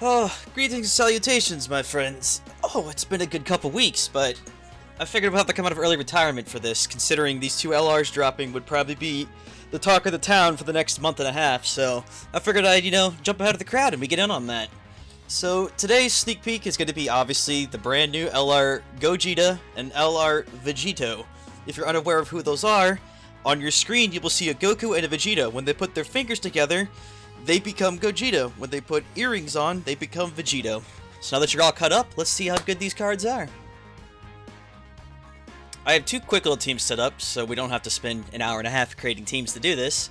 Oh, greetings and salutations, my friends. Oh, it's been a good couple weeks, but I figured I'd have to come out of early retirement for this, considering these two LRs dropping would probably be the talk of the town for the next month and a half, so I figured I'd, jump ahead of the crowd and we get in on that. So, today's sneak peek is going to be, obviously, the brand new LR Gogeta and LR Vegito. If you're unaware of who those are, on your screen you will see a Goku and a Vegeta. When they put their fingers together, they become Gogeta. When they put earrings on, they become Vegito. So now that you're all caught up, let's see how good these cards are. I have two quick little teams set up, so we don't have to spend an hour and a half creating teams to do this.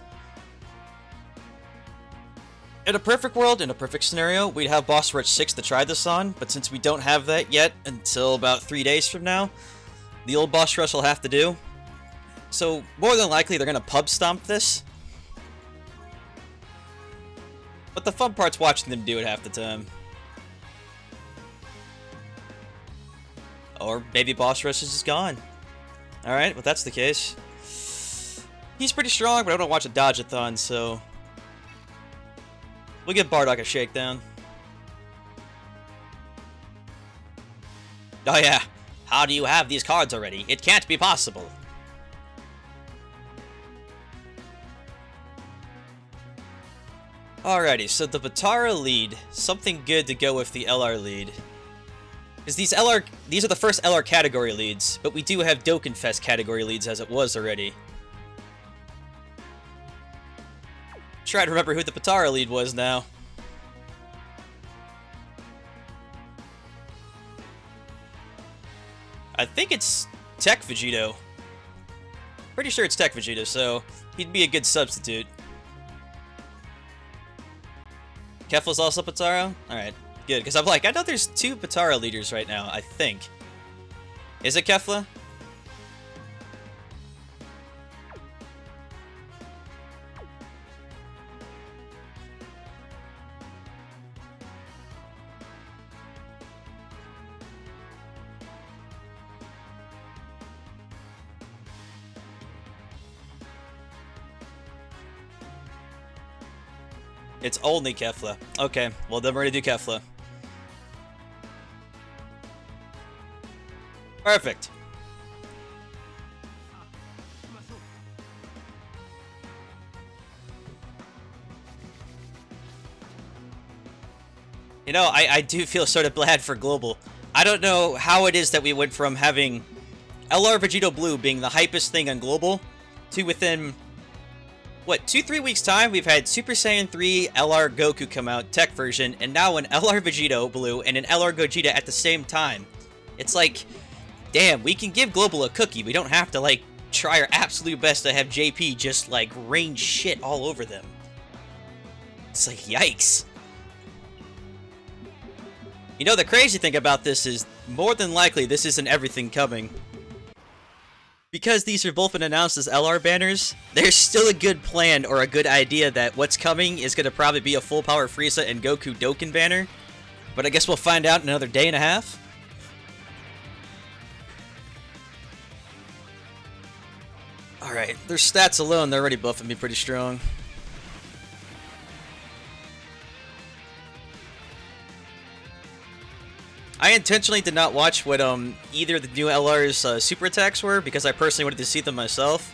In a perfect world, in a perfect scenario, we'd have Boss Rush 6 to try this on, but since we don't have that yet until about 3 days from now, the old Boss Rush will have to do. So, more than likely, they're going to pub stomp this. But the fun part's watching them do it half the time. Or maybe Boss Rush is gone. Alright, well that's the case. He's pretty strong, but I don't watch a dodge-a-thon, so we'll give Bardock a shakedown. Oh yeah, how do you have these cards already? It can't be possible. Alrighty, so the Batara lead, something good to go with the LR lead. Because these are the first LR category leads, but we do have Dokkan Fest category leads as it was already. Try to remember who the Batara lead was now. I think it's Tech Vegito. Pretty sure it's Tech Vegito, so he'd be a good substitute. Kefla's also Batara? Alright, good, because I'm like, I know there's two Batara leaders right now, I think. Is it Kefla? It's only Kefla. Okay, well then we're gonna do Kefla. Perfect. You know, I do feel sort of bad for Global. I don't know how it is that we went from having LR Vegito Blue being the hypest thing on Global to within, what, 2-3 weeks time, we've had Super Saiyan 3 LR Goku come out, tech version, and now an LR Vegito Blue and an LR Gogeta at the same time. It's like, damn, we can give Global a cookie. We don't have to, like, try our absolute best to have JP just, like, rain shit all over them. It's like, yikes. You know, the crazy thing about this is, more than likely, this isn't everything coming. Because these have both been announced as LR banners, there's still a good plan or a good idea that what's coming is going to probably be a full power Frieza and Goku Dokkan banner. But I guess we'll find out in another day and a half. Alright, their stats alone, they're already buffing me pretty strong. I intentionally did not watch what either the new LR's super attacks were because I personally wanted to see them myself.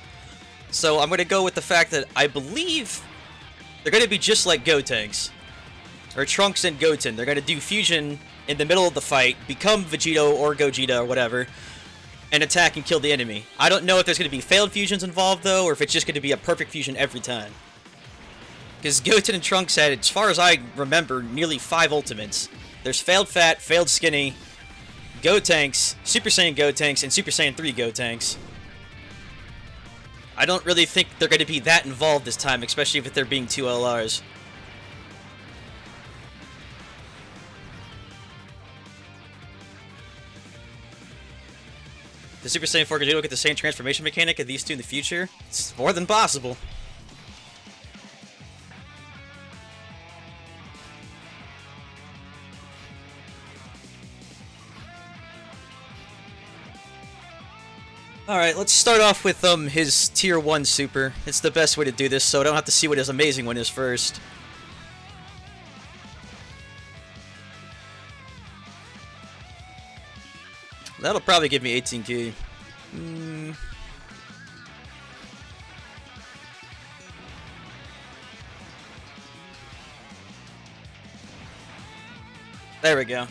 So I'm going to go with the fact that I believe they're going to be just like Gotenks. Or Trunks and Goten. They're going to do fusion in the middle of the fight, become Vegito or Gogeta or whatever, and attack and kill the enemy. I don't know if there's going to be failed fusions involved though, or if it's just going to be a perfect fusion every time. Because Goten and Trunks had, as far as I remember, nearly 5 ultimates. There's failed fat, failed skinny, Gotenks, Super Saiyan Gotenks, and Super Saiyan 3 Gotenks. I don't really think they're going to be that involved this time, especially if they're being 2 LRs. Does Super Saiyan 4 Gogeta get the same transformation mechanic of these two in the future? It's more than possible. Alright, let's start off with his tier 1 super. It's the best way to do this, so I don't have to see what his amazing one is first. That'll probably give me 18 key. Hmm. There we go.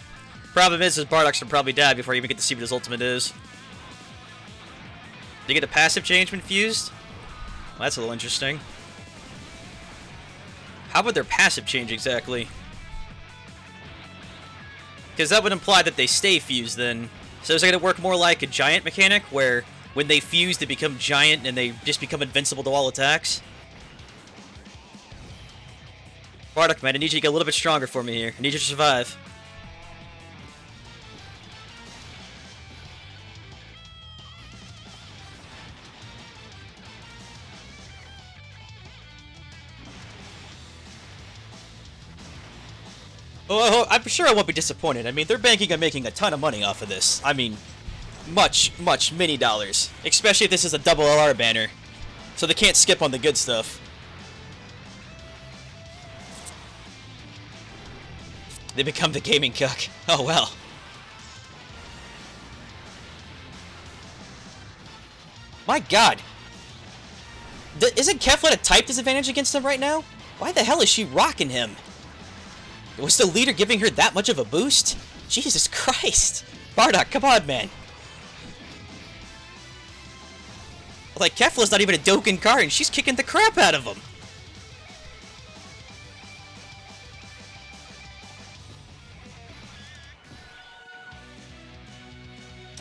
Problem is Bardock's will probably die before you even get to see what his ultimate is. Did you get a passive change when fused? Well, that's a little interesting. How would their passive change exactly? Because that would imply that they stay fused then. So is it going to work more like a giant mechanic, where when they fuse they become giant and they just become invincible to all attacks? Bardock, man, I need you to get a little bit stronger for me here. I need you to survive. Oh, I'm sure I won't be disappointed. I mean, they're banking on making a ton of money off of this. I mean, much, many dollars. Especially if this is a double LR banner. So they can't skip on the good stuff. They become the gaming cuck. Oh, well. My god. Isn't Kefla a type disadvantage against him right now? Why the hell is she rocking him? Was the leader giving her that much of a boost? Jesus Christ. Bardock, come on, man. Like, Kefla's not even a Dokkan card, and she's kicking the crap out of him.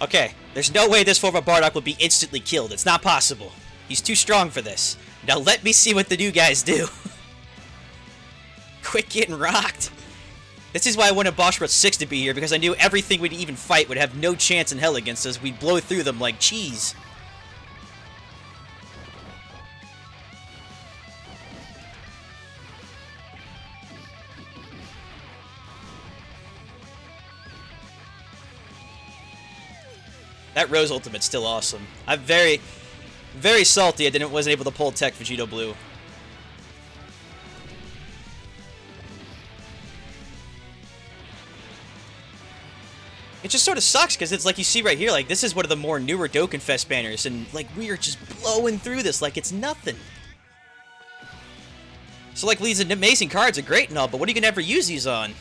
Okay, there's no way this form of Bardock will be instantly killed. It's not possible. He's too strong for this. Now let me see what the new guys do. Quit getting rocked. This is why I wanted Boss Rush 6 to be here, because I knew everything we'd even fight would have no chance in hell against us. We'd blow through them like cheese. That Rose ultimate's still awesome. I'm very salty I wasn't able to pull Tech Vegito Blue. It just sort of sucks, because it's like you see right here, like, this is one of the more newer Dokkan Fest banners, and, like, we are just blowing through this like it's nothing. So, like, these amazing cards are great and all, but what are you going to ever use these on?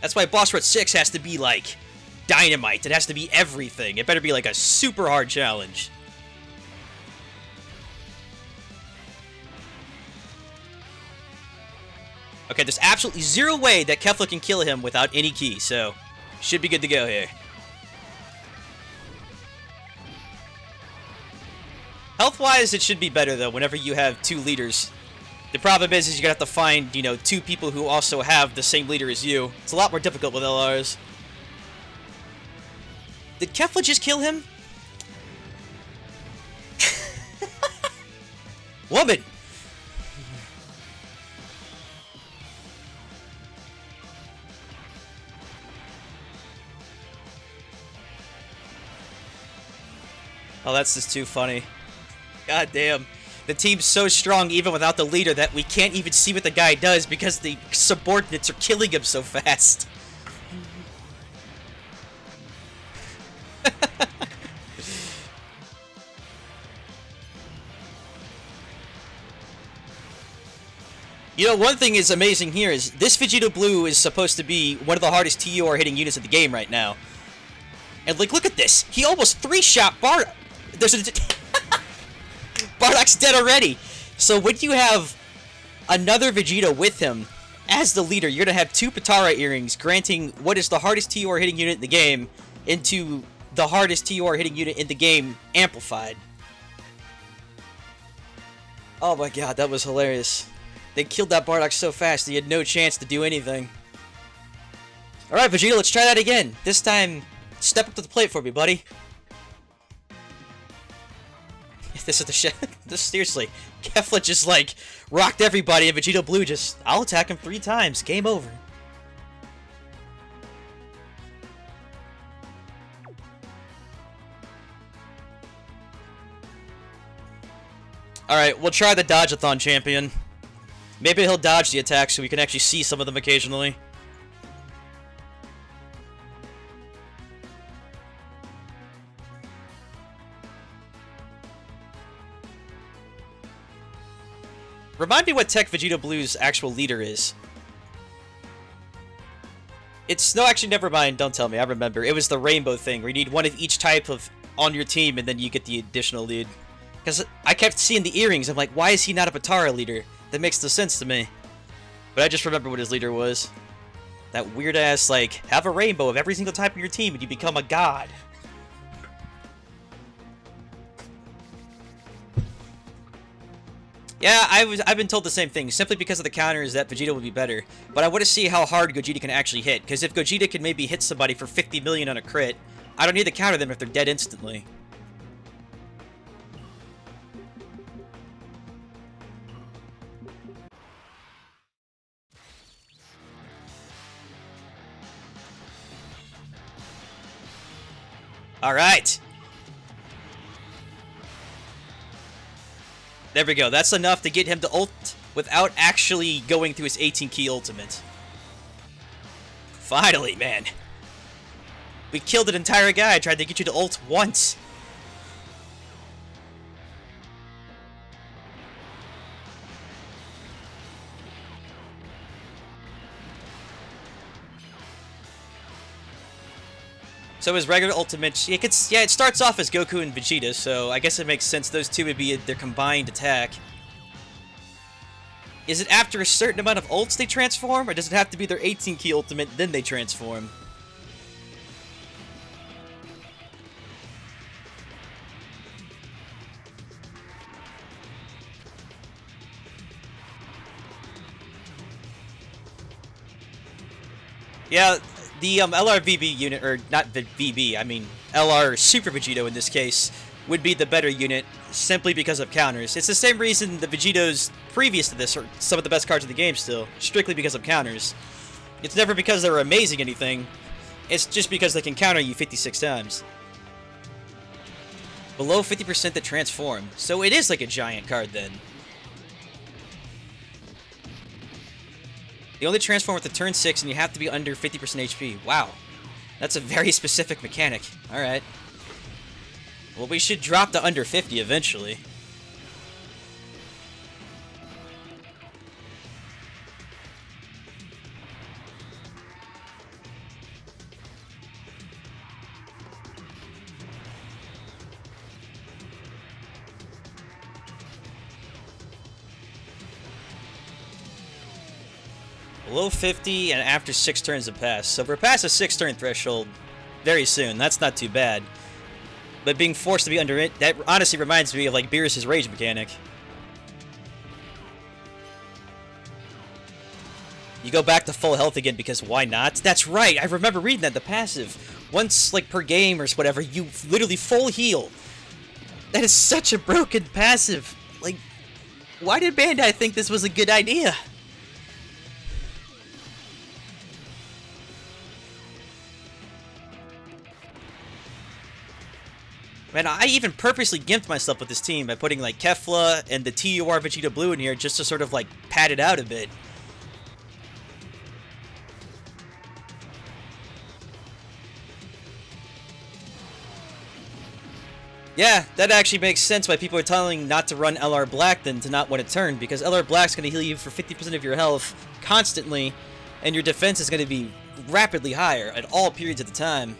That's why Boss Rush 6 has to be, like, dynamite. It has to be everything. It better be, like, a super hard challenge. Okay, there's absolutely zero way that Kefla can kill him without any key, so should be good to go here. Health-wise, it should be better, though, whenever you have two leaders. The problem is you're going to have to find, you know, two people who also have the same leader as you. It's a lot more difficult with LRs. Did Kefla just kill him? Woman! Oh, that's just too funny. God damn. The team's so strong even without the leader that we can't even see what the guy does because the subordinates are killing him so fast. You know, one thing is amazing here is this Vegito Blue is supposed to be one of the hardest TUR hitting units in the game right now. And, like, look at this. He almost three-shot Bardock. There's a... Bardock's dead already. So when you have another Vegeta with him as the leader, you're going to have two Patara earrings, granting what is the hardest TUR hitting unit in the game into the hardest TUR hitting unit in the game amplified. Oh my god, that was hilarious. They killed that Bardock so fast he had no chance to do anything. Alright, Vegeta, let's try that again. This time, step up to the plate for me, buddy. This is the shit. This, seriously. Kefla just, like, rocked everybody, and Vegito Blue just... I'll attack him 3 times. Game over. Alright, we'll try the Dodge-a-thon champion. Maybe he'll dodge the attack so we can actually see some of them occasionally. Remind me what Tech Vegito Blue's actual leader is. It's... No, actually, never mind. Don't tell me. I remember. It was the rainbow thing, where you need one of each type of on your team, and then you get the additional lead. Because I kept seeing the earrings. I'm like, why is he not a Patara leader? That makes no sense to me. But I just remember what his leader was. That weird-ass, like, have a rainbow of every single type of your team, and you become a god. Yeah, I've been told the same thing, simply because of the counters that Vegeta would be better. But I want to see how hard Gogeta can actually hit, because if Gogeta can maybe hit somebody for 50 million on a crit, I don't need to counter them if they're dead instantly. Alright! There we go. That's enough to get him to ult without actually going through his 18-key ultimate. Finally, man. We killed an entire guy. I tried to get you to ult once. So his regular ultimate, it starts off as Goku and Vegeta, so I guess it makes sense those two would be their combined attack. Is it after a certain amount of ults they transform, or does it have to be their 18-key ultimate, then they transform? Yeah, the LR-VB unit, or not the VB, I mean LR Super Vegetto in this case, would be the better unit simply because of counters. It's the same reason the Vegettos previous to this are some of the best cards in the game still, strictly because of counters. It's never because they're amazing anything, it's just because they can counter you 56 times. Below 50% that transform, so it is like a giant card then. They only transform with the turn 6, and you have to be under 50% HP. Wow. That's a very specific mechanic. Alright. Well, we should drop to under 50 eventually. Below 50 and after 6 turns have passed. So we're past the 6-turn threshold very soon. That's not too bad. But being forced to be under it, that honestly reminds me of like Beerus' rage mechanic. You go back to full health again because why not? That's right, I remember reading that, the passive. Once, like, per game or whatever, you literally full heal. That is such a broken passive. Like, why did Bandai think this was a good idea? Man, I even purposely gimped myself with this team by putting, like, Kefla and the TUR Vegeta Blue in here just to sort of, like, pad it out a bit. Yeah, that actually makes sense why people are telling not to run LR Black than to not win a turn, because LR Black's going to heal you for 50% of your health constantly, and your defense is going to be rapidly higher at all periods of the time.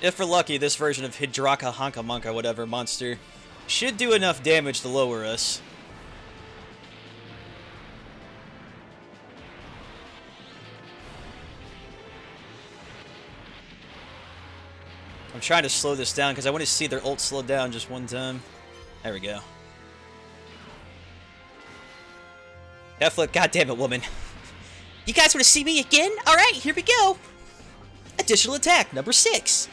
If we're lucky, this version of Hidraka Honka Monka whatever monster should do enough damage to lower us. I'm trying to slow this down because I want to see their ult slow down just one time. There we go. Kefla, goddammit, woman. You guys want to see me again? Alright, here we go. Additional attack, number 6.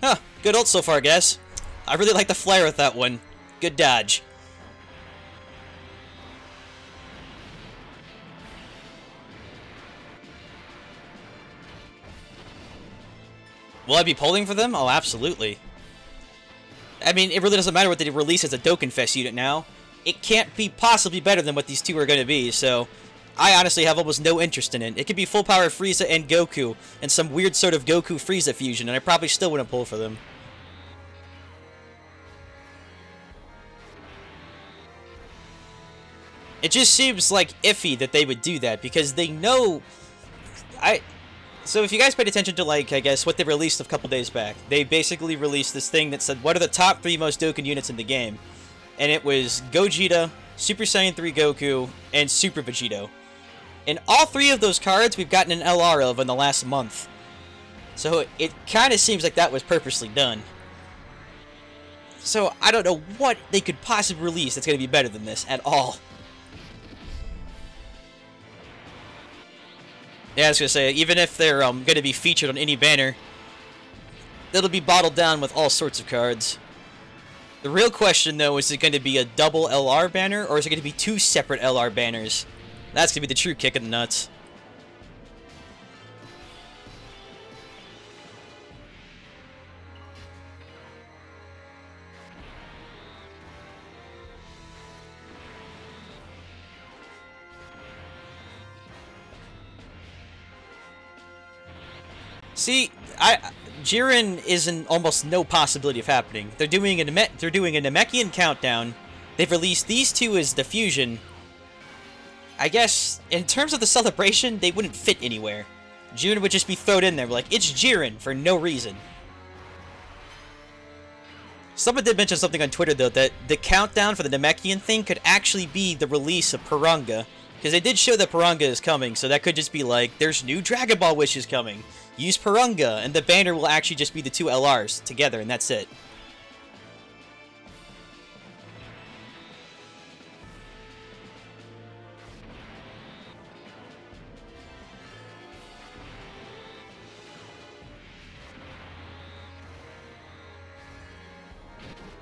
Huh, good ult so far, guys. I really like the flare with that one. Good dodge. Will I be polling for them? Oh, absolutely. I mean, it really doesn't matter what they release as a Dokkan Fest unit now. It can't be possibly better than what these two are going to be, so I honestly have almost no interest in it. It could be full power Frieza and Goku, and some weird sort of Goku-Frieza fusion, and I probably still wouldn't pull for them. It just seems like iffy that they would do that, because they know... So if you guys paid attention to, like, I guess, what they released a couple days back, they basically released this thing that said, what are the top 3 most Dokkan units in the game? And it was Gogeta, Super Saiyan 3 Goku, and Super Vegetto. And all 3 of those cards we've gotten an LR of in the last month. So it kind of seems like that was purposely done. So I don't know what they could possibly release that's going to be better than this at all. Yeah, I was going to say, even if they're going to be featured on any banner, it'll be bottled down with all sorts of cards. The real question, though, is it going to be a double LR banner, or is it going to be 2 separate LR banners? That's going to be the true kick in the nuts. See, Jiren is in almost no possibility of happening. They're doing a Namekian countdown. They've released these 2 as the fusion. I guess, in terms of the celebration, they wouldn't fit anywhere. Jiren would just be thrown in there, like, it's Jiren, for no reason. Someone did mention something on Twitter, though, that the countdown for the Namekian thing could actually be the release of Piranga. Because they did show that Piranga is coming, so that could just be like, there's new Dragon Ball wishes coming. Use Piranga, and the banner will actually just be the 2 LRs together, and that's it.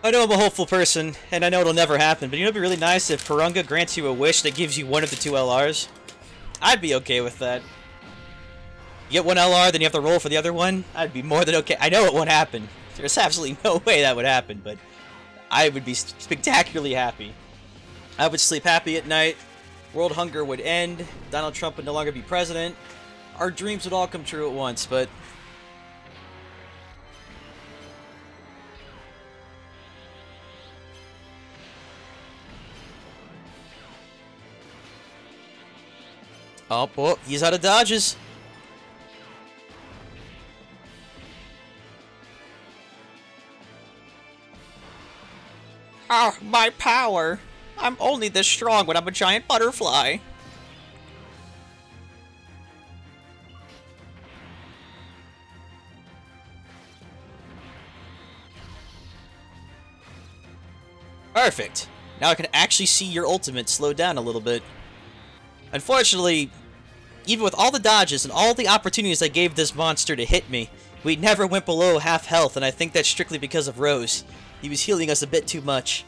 I know I'm a hopeful person, and I know it'll never happen, but you know, it'd be really nice if Piranga grants you a wish that gives you one of the 2 LRs. I'd be okay with that. You get one LR, then you have to roll for the other one? I'd be more than okay. I know it won't happen. There's absolutely no way that would happen, but I would be spectacularly happy. I would sleep happy at night. World hunger would end. Donald Trump would no longer be president. Our dreams would all come true at once, but... Oh, well, he's out of dodges. Ah, my power. I'm only this strong when I'm a giant butterfly. Perfect. Now I can actually see your ultimate slow down a little bit. Unfortunately, even with all the dodges and all the opportunities I gave this monster to hit me, we never went below half health, and I think that's strictly because of Rose. He was healing us a bit too much.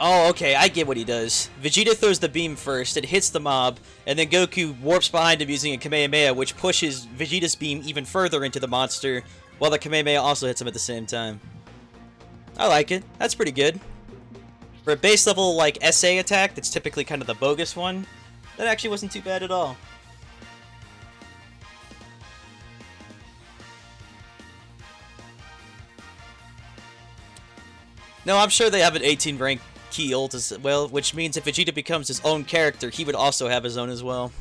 Oh, okay, I get what he does. Vegeta throws the beam first, it hits the mob, and then Goku warps behind him using a Kamehameha, which pushes Vegeta's beam even further into the monster, while the Kamehameha also hits him at the same time. I like it. That's pretty good. For a base level, like, SA attack, that's typically kind of the bogus one, that actually wasn't too bad at all. No, I'm sure they have an 18 rank key ult as well, which means if Vegeta becomes his own character, he would also have his own as well.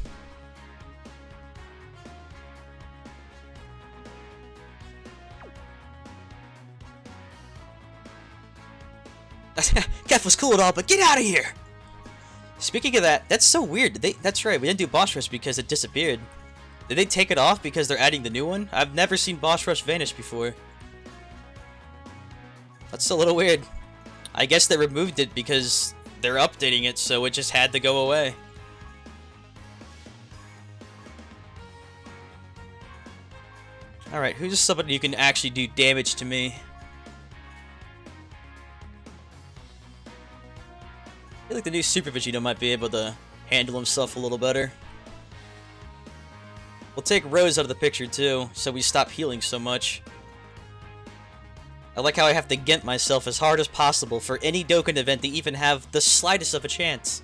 Kef was cool and all, but get out of here! Speaking of that, that's so weird. That's right, we didn't do Boss Rush because it disappeared. Did they take it off because they're adding the new one? I've never seen Boss Rush vanish before. That's a little weird. I guess they removed it because they're updating it, so it just had to go away. Alright, who's somebody who can actually do damage to me? I feel like the new Super Vegito might be able to handle himself a little better. We'll take Rose out of the picture too, so we stop healing so much. I like how I have to get myself as hard as possible for any Dokkan event to even have the slightest of a chance.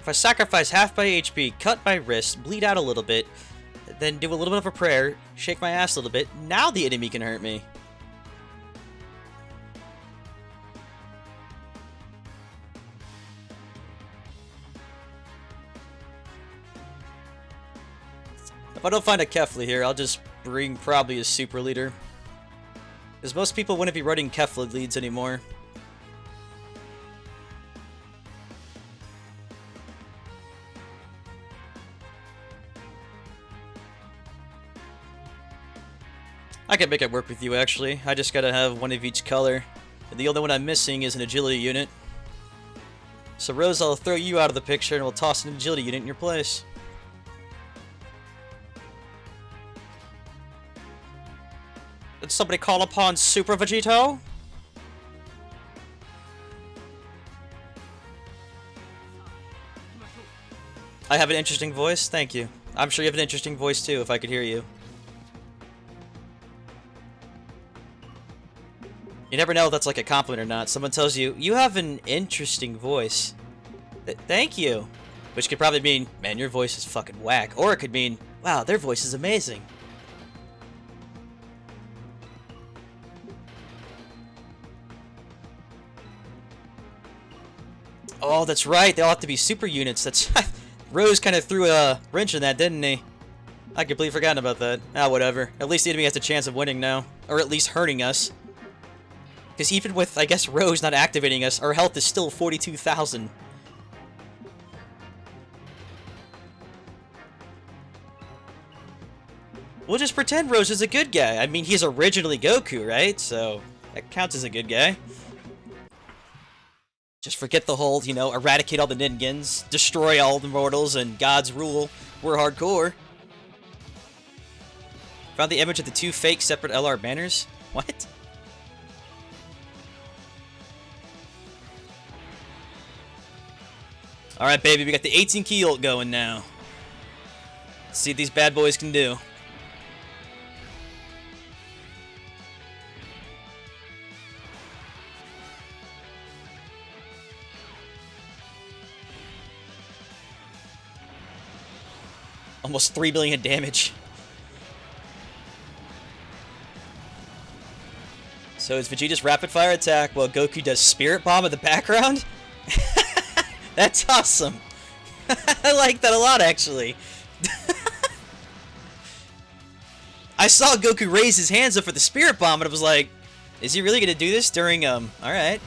If I sacrifice half my HP, cut my wrist, bleed out a little bit, then do a little bit of a prayer, shake my ass a little bit, now the enemy can hurt me. If I don't find a Kefla here, I'll just bring probably a Super Leader. Because most people wouldn't be running Kefla leads anymore. I can make it work with you, actually. I just gotta have one of each color. And the only one I'm missing is an agility unit. So Rose, I'll throw you out of the picture and we'll toss an agility unit in your place. Did somebody call upon Super Vegetto? I have an interesting voice? Thank you. I'm sure you have an interesting voice too, if I could hear you. You never know if that's like a compliment or not. Someone tells you, you have an interesting voice. Thank you. Which could probably mean, man, your voice is fucking whack. Or it could mean, wow, their voice is amazing. Oh, that's right. They all have to be super units. That's Rose kind of threw a wrench in that, didn't he? I completely forgotten about that. Ah, whatever. At least the enemy has a chance of winning now. Or at least hurting us. Because even with, I guess, Rose not activating us, our health is still 42,000. We'll just pretend Rose is a good guy. I mean, he's originally Goku, right? So, that counts as a good guy. Just forget the whole, you know, eradicate all the Ningans, destroy all the mortals, and God's rule. We're hardcore. Found the image of the two fake separate LR banners? What? Alright, baby, we got the 18 key ult going now. Let's see what these bad boys can do. Almost 3 billion damage. So it's Vegeta's rapid fire attack while Goku does Spirit Bomb in the background? That's awesome. I like that a lot, actually. I saw Goku raise his hands up for the Spirit Bomb, and I was like, is he really going to do this during, alright.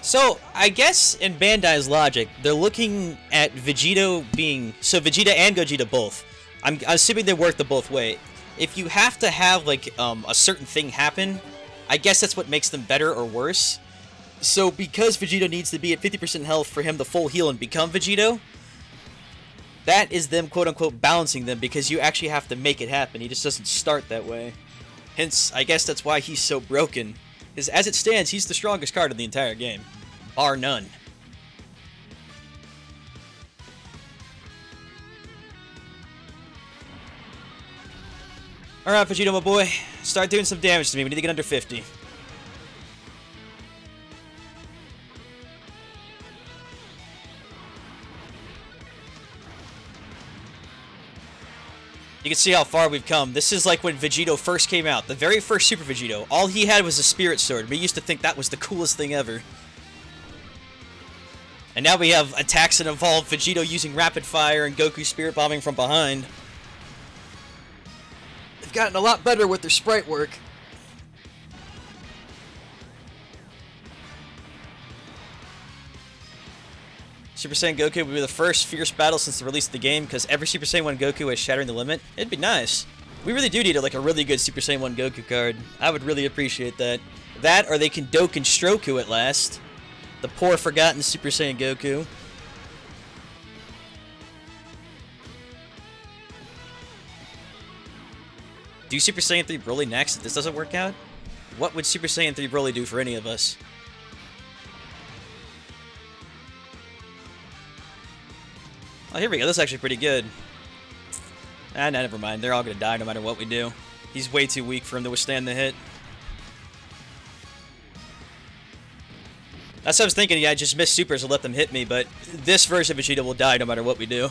So, I guess in Bandai's logic, they're looking at Vegito being... So, Vegeta and Gogeta both. I'm assuming they work the both way. If you have to have, like, a certain thing happen, I guess that's what makes them better or worse. So, because Vegito needs to be at 50% health for him to full heal and become Vegito, that is them, quote-unquote, balancing them, because you actually have to make it happen. He just doesn't start that way. Hence, I guess that's why he's so broken. Because as it stands, he's the strongest card in the entire game. Bar none. Alright, Vegito, my boy. Start doing some damage to me. We need to get under 50. You can see how far we've come. This is like when Vegito first came out. The very first Super Vegito. All he had was a Spirit Sword. We used to think that was the coolest thing ever. And now we have attacks that involve Vegito using Rapid Fire and Goku Spirit Bombing from behind. They've gotten a lot better with their sprite work. Super Saiyan Goku would be the first fierce battle since the release of the game, because every Super Saiyan 1 Goku is shattering the limit. It'd be nice. We really do need like a really good Super Saiyan 1 Goku card. I would really appreciate that. That, or they can Dokkan Stroku at last. The poor forgotten Super Saiyan Goku. Do Super Saiyan 3 Broly next if this doesn't work out? What would Super Saiyan 3 Broly do for any of us? Oh, here we go. This is actually pretty good. Ah, nah, never mind. They're all gonna die no matter what we do. He's way too weak for him to withstand the hit. That's what I was thinking. Yeah, I just missed supers to let them hit me, but this version of Vegeta will die no matter what we do.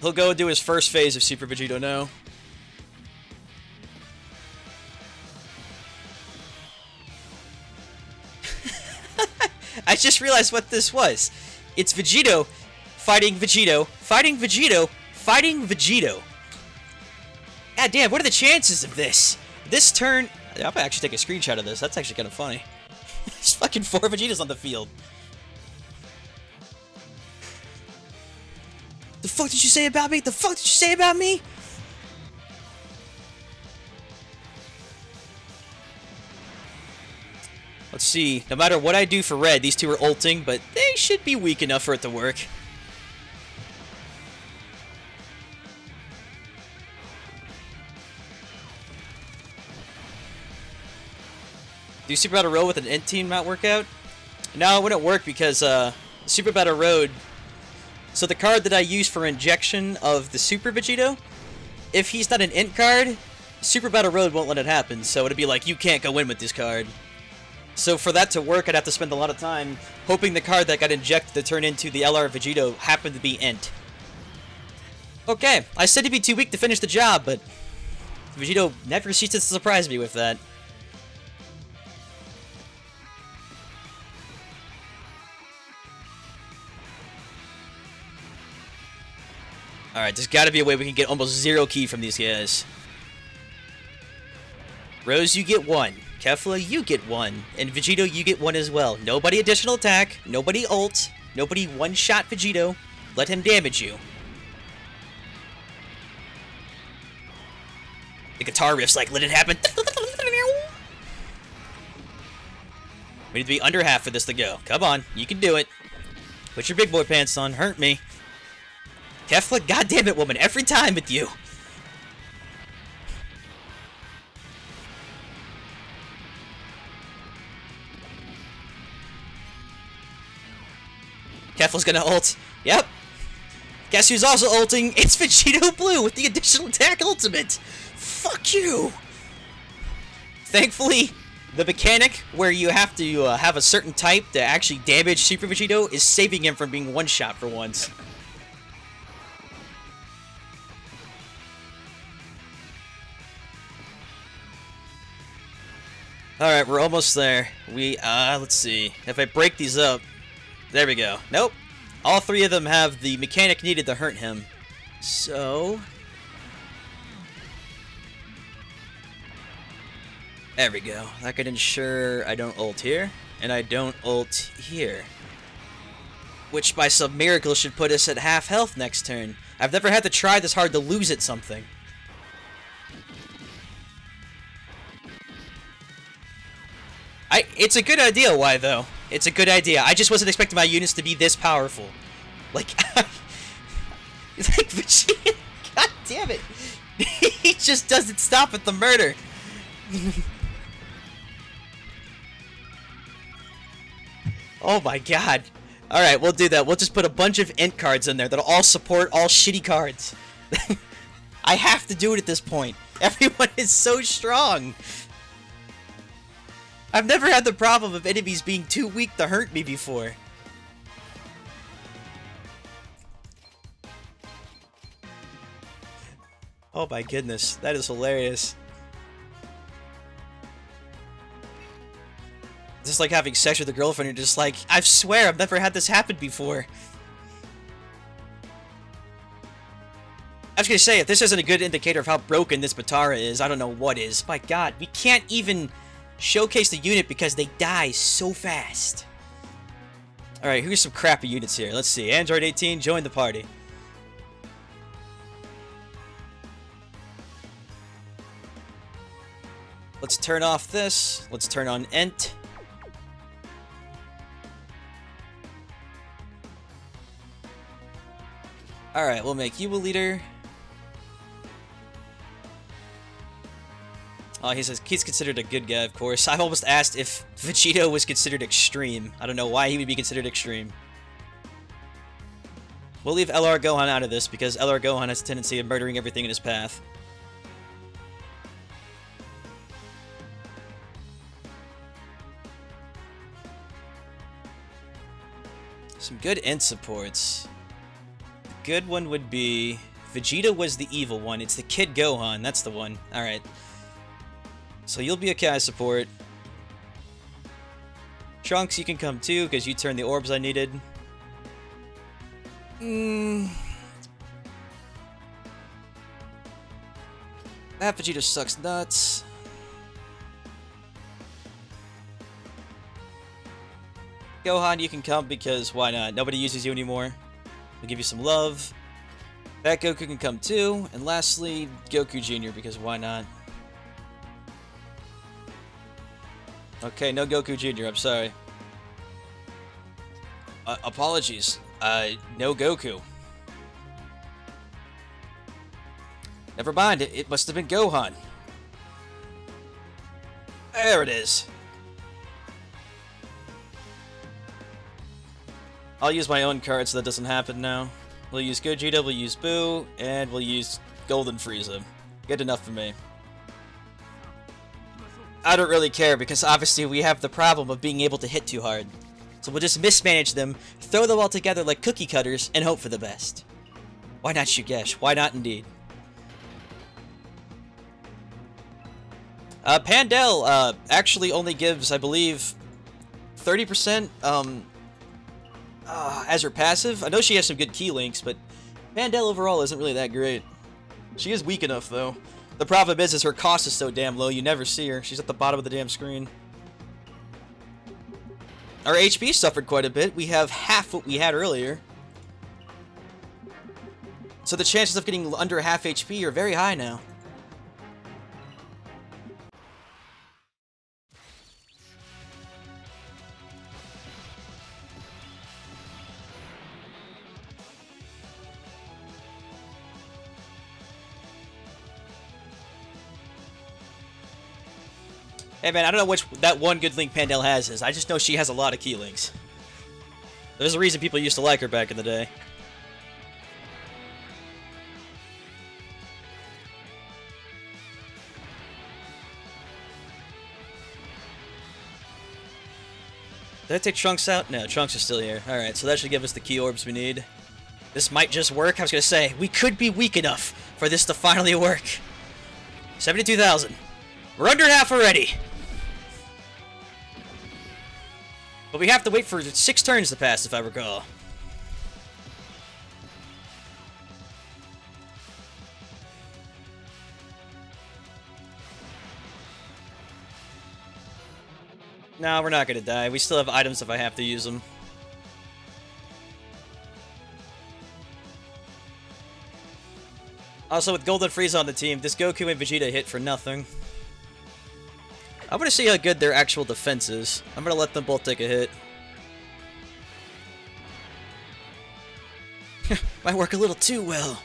He'll go do his first phase of Super Vegito now. I just realized what this was. It's Vegito fighting Vegito, fighting Vegito, fighting Vegito. God damn, what are the chances of this? This turn... I might actually take a screenshot of this. That's actually kind of funny. There's fucking 4 Vegetas on the field. The fuck did you say about me? The fuck did you say about me? Let's see. No matter what I do for red, these two are ulting, but they should be weak enough for it to work. Do Super Battle Road with an INT team not work out? No, it wouldn't work because Super Battle Road... So the card that I use for injection of the Super Vegito, if he's not an INT card, Super Battle Road won't let it happen, so it'd be like, you can't go in with this card. So for that to work, I'd have to spend a lot of time hoping the card that got injected to turn into the LR Vegito happened to be INT. Okay, I said he'd be too weak to finish the job, but Vegito never ceases to surprise me with that. Alright, there's gotta be a way we can get almost 0 ki from these guys. Rose, you get 1. Kefla, you get 1. And Vegito, you get 1 as well. Nobody additional attack. Nobody ult. Nobody one-shot Vegito. Let him damage you. The guitar riff's like, let it happen. We need to be under half for this to go. Come on, you can do it. Put your big boy pants on. Hurt me. Kefla, goddammit, woman, every time with you. Kefla's gonna ult. Yep. Guess who's also ulting? It's Vegito Blue with the additional attack ultimate. Fuck you. Thankfully, the mechanic where you have to have a certain type to actually damage Super Vegito is saving him from being one-shot for once. Alright, we're almost there. Let's see. If I break these up... There we go. Nope. All 3 of them have the mechanic needed to hurt him. So... There we go. That could ensure I don't ult here, and I don't ult here. Which by some miracle should put us at half health next turn. I've never had to try this hard to lose at something. It's a good idea, why though? It's a good idea. I just wasn't expecting my units to be this powerful. Like, it's like Vegeta. God damn it. He just doesn't stop at the murder. Oh my god. Alright, we'll do that. We'll just put a bunch of INT cards in there that'll all support all shitty cards. I have to do it at this point. Everyone is so strong. I've never had the problem of enemies being too weak to hurt me before. Oh my goodness, that is hilarious. This just like having sex with a girlfriend. You're just like, I swear, I've never had this happen before. I was gonna say, if this isn't a good indicator of how broken this Batara is, I don't know what is. My god, we can't even showcase the unit because they die so fast. Alright, here's some crappy units here. Let's see. Android 18, join the party. Let's turn off this. Let's turn on INT. Alright, we'll make you a leader. Oh, he's considered a good guy, of course. I've almost asked if Vegito was considered extreme. I don't know why he would be considered extreme. We'll leave LR Gohan out of this, because LR Gohan has a tendency of murdering everything in his path. Some good INT supports. The good one would be... Vegeta was the evil one. It's the Kid Gohan. That's the one. Alright. So you'll be a Kai support. Trunks, you can come too, because you turned the orbs I needed. That Vegeta sucks nuts. Gohan, you can come because why not? Nobody uses you anymore. We'll give you some love. That Goku can come too. And lastly, Goku Jr. because why not? Okay, no Goku Jr., I'm sorry. Apologies. No Goku. Never mind, it must have been Gohan. There it is. I'll use my own card so that doesn't happen now. We'll use Gogeta, we'll use Boo, and we'll use Golden Frieza. Good enough for me. I don't really care, because obviously we have the problem of being able to hit too hard. So we'll just mismanage them, throw them all together like cookie cutters, and hope for the best. Why not, Shugesh? Why not indeed? Pandel, actually only gives, I believe, 30%, as her passive. I know she has some good key links, but Pandel overall isn't really that great. She is weak enough, though. The problem is her cost is so damn low, you never see her. She's at the bottom of the damn screen. Our HP suffered quite a bit. We have half what we had earlier. So the chances of getting under half HP are very high now. Hey man, I don't know which that one good link Pandel has is. I just know she has a lot of key links. There's a reason people used to like her back in the day. Did I take Trunks out? No, Trunks is still here. Alright, so that should give us the key orbs we need. This might just work. I was gonna say, we could be weak enough for this to finally work. 72,000. We're under half already. But we have to wait for 6 turns to pass, if I recall. No, we're not gonna die. We still have items if I have to use them. Also, with Golden Frieza on the team, this Goku and Vegeta hit for nothing. I want to see how good their actual defense is. I'm going to let them both take a hit. Might work a little too well.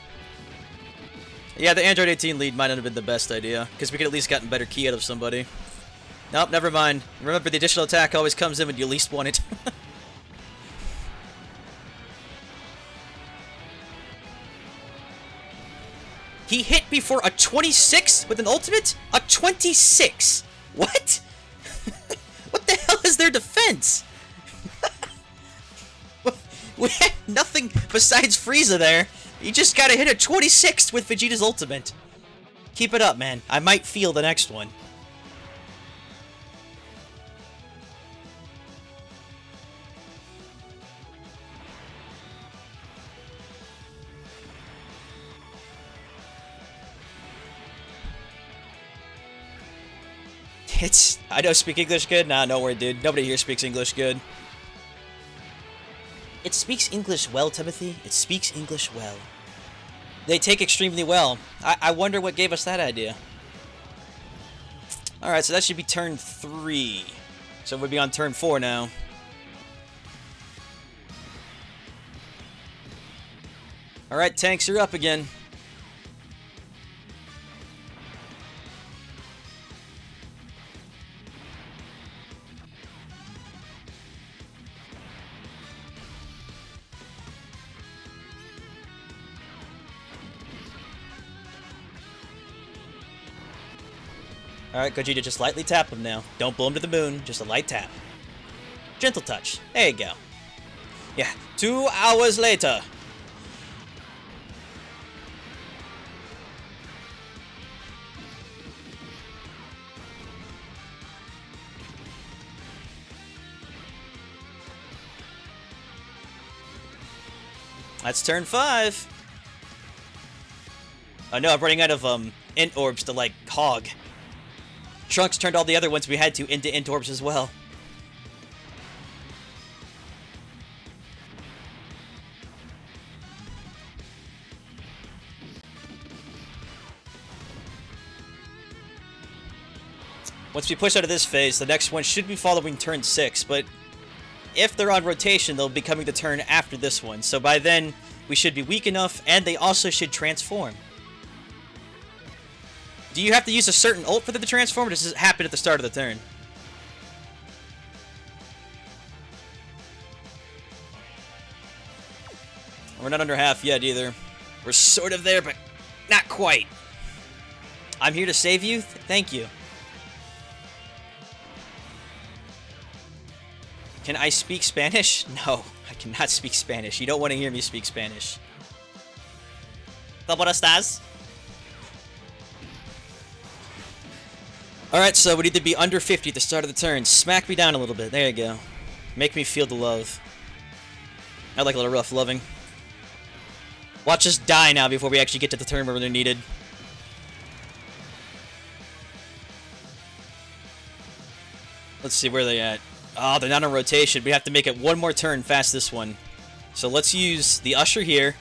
Yeah, the Android 18 lead might not have been the best idea, because we could at least gotten better key out of somebody. Nope, never mind. Remember, the additional attack always comes in when you least want it. He hit me for a 26 with an ultimate? A 26! What? What the hell is their defense? We had nothing besides Frieza there. You just gotta hit a 26 with Vegeta's ultimate. Keep it up, man. I might feel the next one. I don't speak English good? Nah, no worry, dude. Nobody here speaks English good. It speaks English well, Timothy. It speaks English well. They take extremely well. I wonder what gave us that idea. Alright, so that should be turn 3. So we'll be on turn 4 now. Alright, tanks, you're up again. Alright, Gogeta, just lightly tap him now. Don't blow him to the moon, just a light tap. Gentle touch. There you go. Yeah, 2 hours later. That's turn 5. Oh no, I'm running out of int orbs to like hog. Trunks turned all the other ones we had to into int orbs as well. Once we push out of this phase, the next one should be following turn 6, but if they're on rotation, they'll be coming the turn after this one. So by then, we should be weak enough, and they also should transform. Do you have to use a certain ult for them to transform, or does it happen at the start of the turn? We're not under half yet, either. We're sort of there, but not quite. I'm here to save you? Thank you. Can I speak Spanish? No, I cannot speak Spanish. You don't want to hear me speak Spanish. ¿Cómo estás? Alright, so we need to be under 50 at the start of the turn. Smack me down a little bit. There you go. Make me feel the love. I like a little rough loving. Watch us die now before we actually get to the turn where they're needed. Let's see where they're at. Oh, they're not on rotation. We have to make it one more turn fast this one. So let's use the Usher here.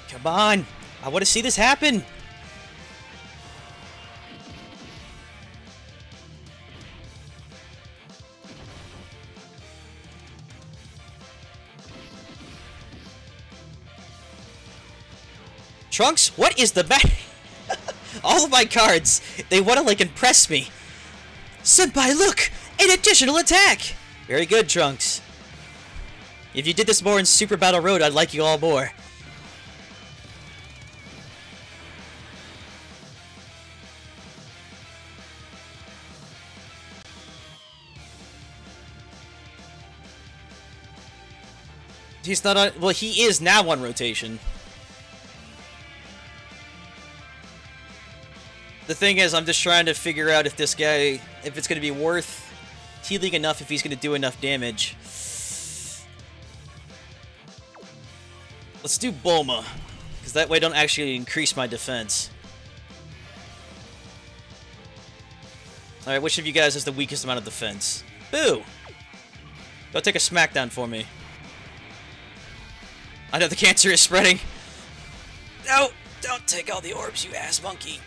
Come on! I want to see this happen! Trunks, what is the matter? All of my cards, they want to like impress me. Senpai, look! An additional attack! Very good, Trunks. If you did this more in Super Battle Road, I'd like you all more. He's not on... Well, he is now on rotation. The thing is, I'm just trying to figure out if this guy... If it's going to be worth healing enough, if he's going to do enough damage. Let's do Bulma. Because that way I don't actually increase my defense. Alright, which of you guys has the weakest amount of defense? Boo! Go take a smackdown for me. I know the cancer is spreading. No! Don't take all the orbs, you ass monkey.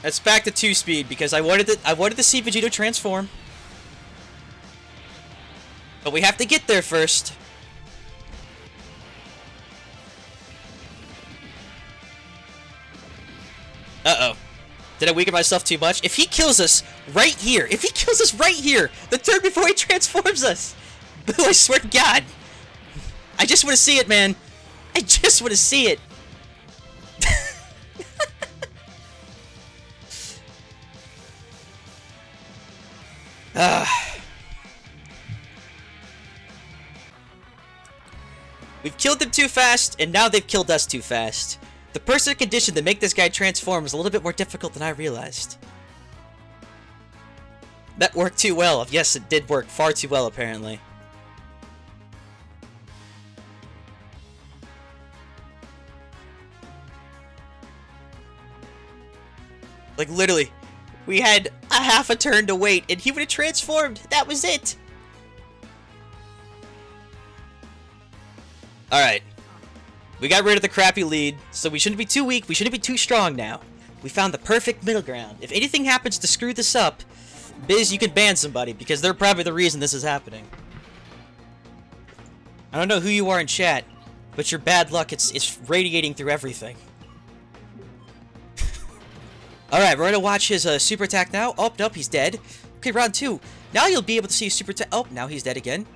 It's back to 2-speed because I wanted to see Vegito transform. But we have to get there first. Uh-oh. Did I weaken myself too much? If he kills us right here, the turn before he transforms us, Boo, I swear to God. I just want to see it, man. I just want to see it. We've killed them too fast, and now they've killed us too fast. The perfect condition to make this guy transform is a little bit more difficult than I realized. That worked too well. Yes, it did work far too well, apparently. Like, literally, we had a half a turn to wait, and he would have transformed. That was it. Alright. We got rid of the crappy lead, so we shouldn't be too weak, we shouldn't be too strong now. We found the perfect middle ground. If anything happens to screw this up, Biz, you can ban somebody, because they're probably the reason this is happening. I don't know who you are in chat, but your bad luck, it's radiating through everything. Alright, we're gonna watch his super attack now. Oh, nope, he's dead. Okay, round 2. Now you'll be able to see his super attack. Oh, now he's dead again.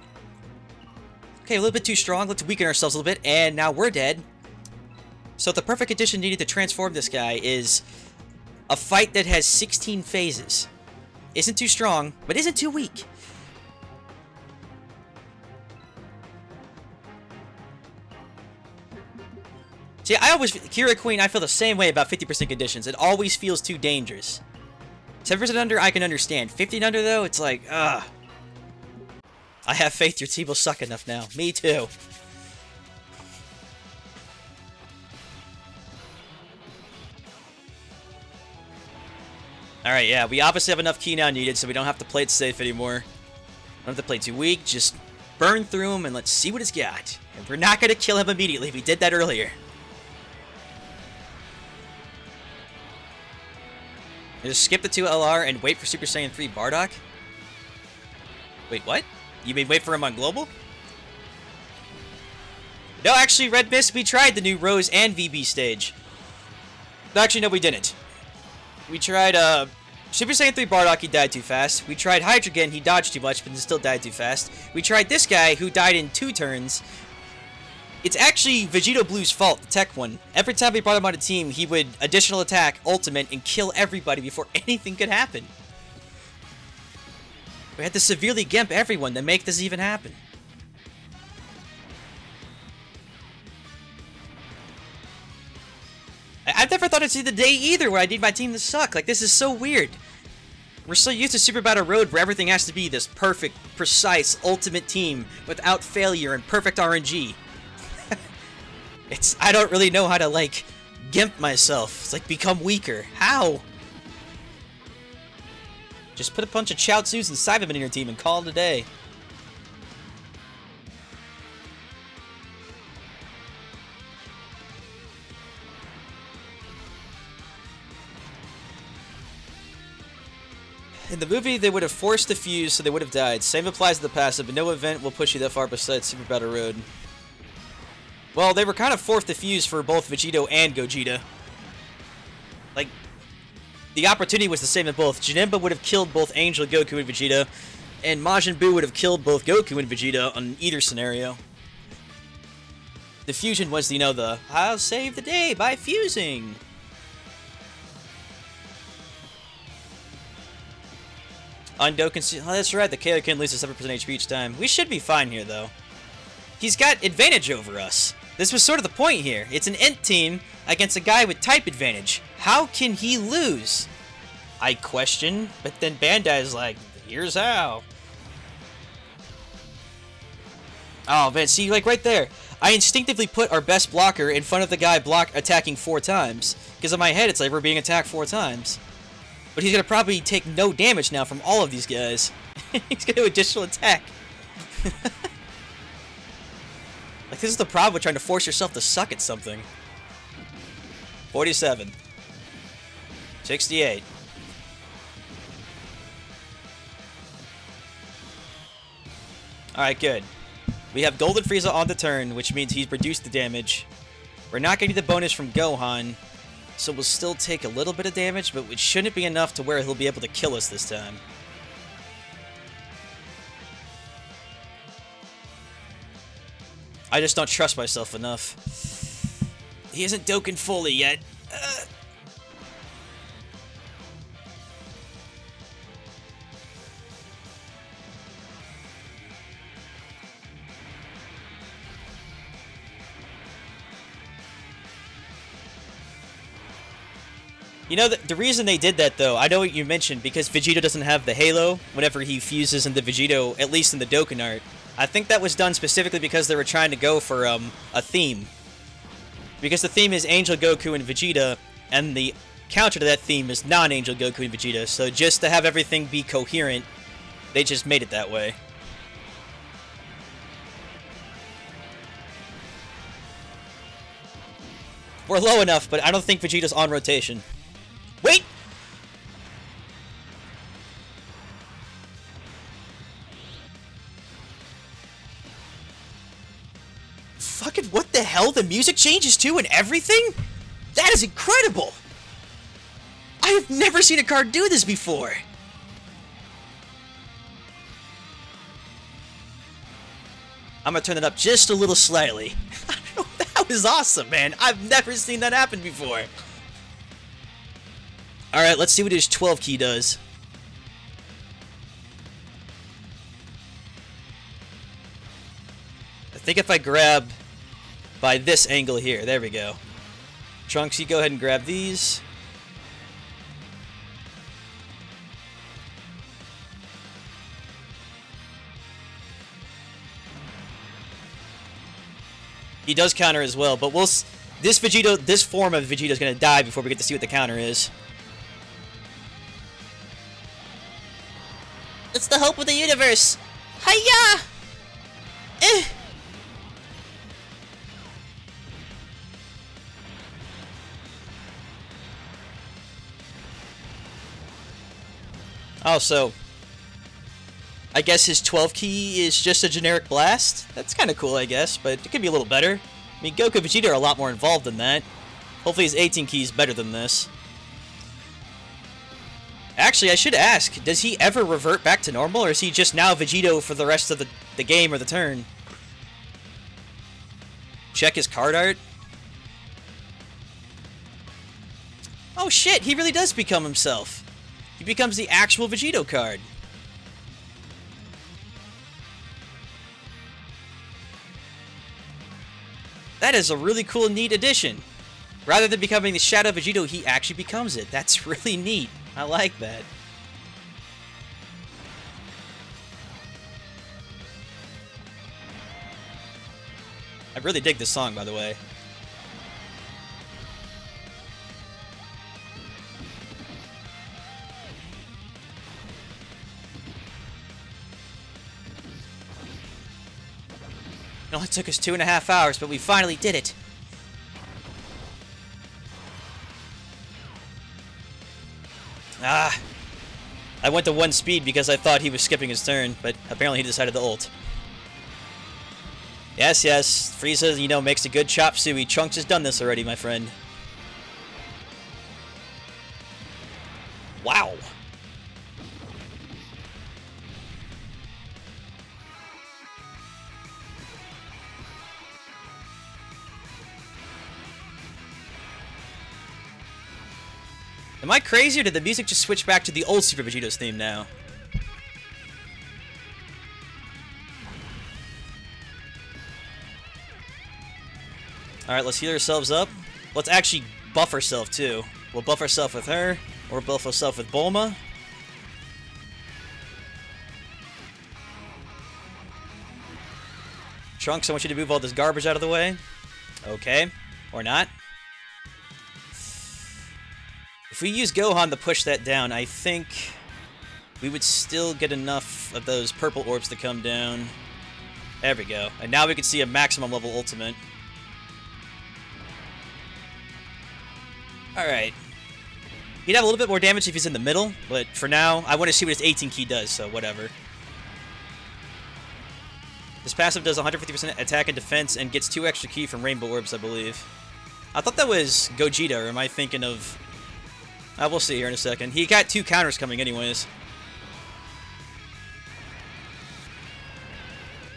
Okay, a little bit too strong. Let's weaken ourselves a little bit, and now we're dead. So the perfect condition needed to transform this guy is a fight that has 16 phases. Isn't too strong, but isn't too weak. See, Kira Queen, I feel the same way about 50% conditions. It always feels too dangerous. 10% under, I can understand. 50 under, though, it's like, ugh. I have faith your team will suck enough now. Me too. Alright, yeah, we obviously have enough key now needed, so we don't have to play it safe anymore. Don't have to play too weak, just burn through him and let's see what he's got. And we're not going to kill him immediately, we did that earlier. Just skip the 2 LR and wait for Super Saiyan 3 Bardock? Wait, what? You mean wait for him on Global? No, actually, Red Mist, we tried the new Rose and VB stage. No, actually, no, we didn't. We tried, Super Saiyan 3 Bardock, he died too fast. We tried Hydreigon, he dodged too much, but he still died too fast. We tried this guy, who died in 2 turns. It's actually Vegito Blue's fault, the tech one. Every time we brought him on a team, he would additional attack, ultimate, and kill everybody before anything could happen. We had to severely gimp everyone to make this even happen. I've never thought I'd see the day either where I need my team to suck. Like, this is so weird. We're so used to Super Battle Road where everything has to be this perfect, precise, ultimate team without failure and perfect RNG. I don't really know how to, like, gimp myself. It's like, become weaker. How? Just put a bunch of Chaozus and Cybermen in your team and call it a day. In the movie, they would have forced the fuse, so they would have died. Same applies to the passive, but no event will push you that far besides Super Battle Road. Well, they were kind of forced to fuse for both Vegito and Gogeta. Like, the opportunity was the same in both. Janemba would have killed both Angel, Goku, and Vegeta, and Majin Buu would have killed both Goku and Vegeta on either scenario. The fusion was, you know, the I'll save the day by fusing. On Dokkan, oh, that's right, the KO can lose 7% HP each time. We should be fine here, though. He's got advantage over us. This was sort of the point here. It's an INT team against a guy with type advantage. How can he lose? I question, but then Bandai's like, here's how. Oh, man, see, like, right there. I instinctively put our best blocker in front of the guy attacking 4 times. Because in my head, it's like we're being attacked 4 times. But he's going to probably take no damage now from all of these guys. He's going to additional attack. Like, this is the problem with trying to force yourself to suck at something. 47. 68. Alright, good. We have Golden Frieza on the turn, which means he's reduced the damage. We're not getting the bonus from Gohan, so we'll still take a little bit of damage, but it shouldn't be enough to where he'll be able to kill us this time. I just don't trust myself enough. He isn't Dokkan fully yet. You know, the reason they did that, though, I know what you mentioned, because Vegito doesn't have the halo whenever he fuses into Vegito, at least in the Dokkan art. I think that was done specifically because they were trying to go for a theme. Because the theme is Angel Goku and Vegeta, and the counter to that theme is non-Angel Goku and Vegeta, so just to have everything be coherent, they just made it that way. We're low enough, but I don't think Vegeta's on rotation. Wait! Fucking what the hell? The music changes too and everything? That is incredible! I have never seen a card do this before! I'm gonna turn it up just a little slightly. That was awesome, man. I've never seen that happen before. Alright, let's see what his 12 key does. I think if I grab by this angle here, there we go. Trunks, you go ahead and grab these. He does counter as well, but this form of Vegeta is gonna die before we get to see what the counter is. It's the hope of the universe! Hiya! Eh! Oh, so I guess his 12 key is just a generic blast? That's kind of cool, I guess, but it could be a little better. I mean, Goku and Vegeta are a lot more involved than that. Hopefully his 18 key is better than this. Actually, I should ask, does he ever revert back to normal, or is he just now Vegito for the rest of the game or the turn? Check his card art. Oh shit, he really does become himself. He becomes the actual Vegito card. That is a really cool, neat addition. Rather than becoming the Shadow Vegito, he actually becomes it. That's really neat. I like that. I really dig this song, by the way. It only took us 2.5 hours, but we finally did it. Ah. I went to 1 speed because I thought he was skipping his turn, but apparently he decided to ult. Yes, yes, Frieza, you know, makes a good chop suey. Trunks has done this already, my friend. Wow. Am I crazy, or did the music just switch back to the old Super Vegito's theme now? Alright, let's heal ourselves up. Let's actually buff ourselves, too. We'll buff ourselves with her, or buff ourselves with Bulma. Trunks, I want you to move all this garbage out of the way. Okay. Or not. If we use Gohan to push that down, I think we would still get enough of those purple orbs to come down. There we go. And now we can see a maximum level ultimate. Alright. He'd have a little bit more damage if he's in the middle, but for now, I want to see what his 18 key does, so whatever. His passive does 150% attack and defense and gets 2 extra ki from rainbow orbs, I believe. I thought that was Gogeta, or am I thinking of... we'll see here in a second. He got 2 counters coming anyways.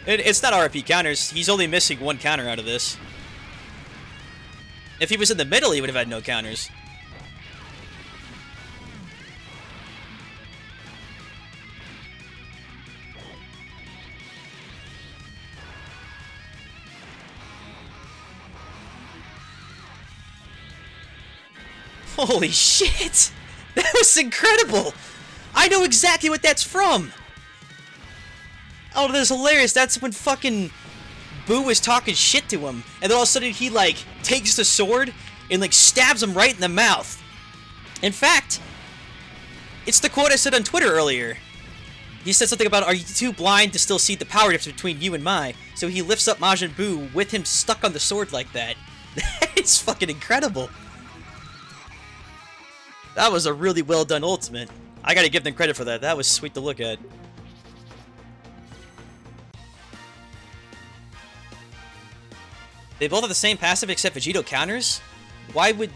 It's not RP counters. He's only missing 1 counter out of this. If he was in the middle, he would have had no counters. Holy shit! That was incredible! I know exactly what that's from! Oh, that's hilarious. That's when fucking Boo was talking shit to him. And then all of a sudden he, like, takes the sword and, like, stabs him right in the mouth. In fact, it's the quote I said on Twitter earlier. He said something about, "Are you too blind to still see the power difference between you and Mai?" So he lifts up Majin Buu with him stuck on the sword like that. It's fucking incredible. That was a really well done ultimate. I gotta give them credit for that. That was sweet to look at. They both have the same passive except Vegito counters? Why would...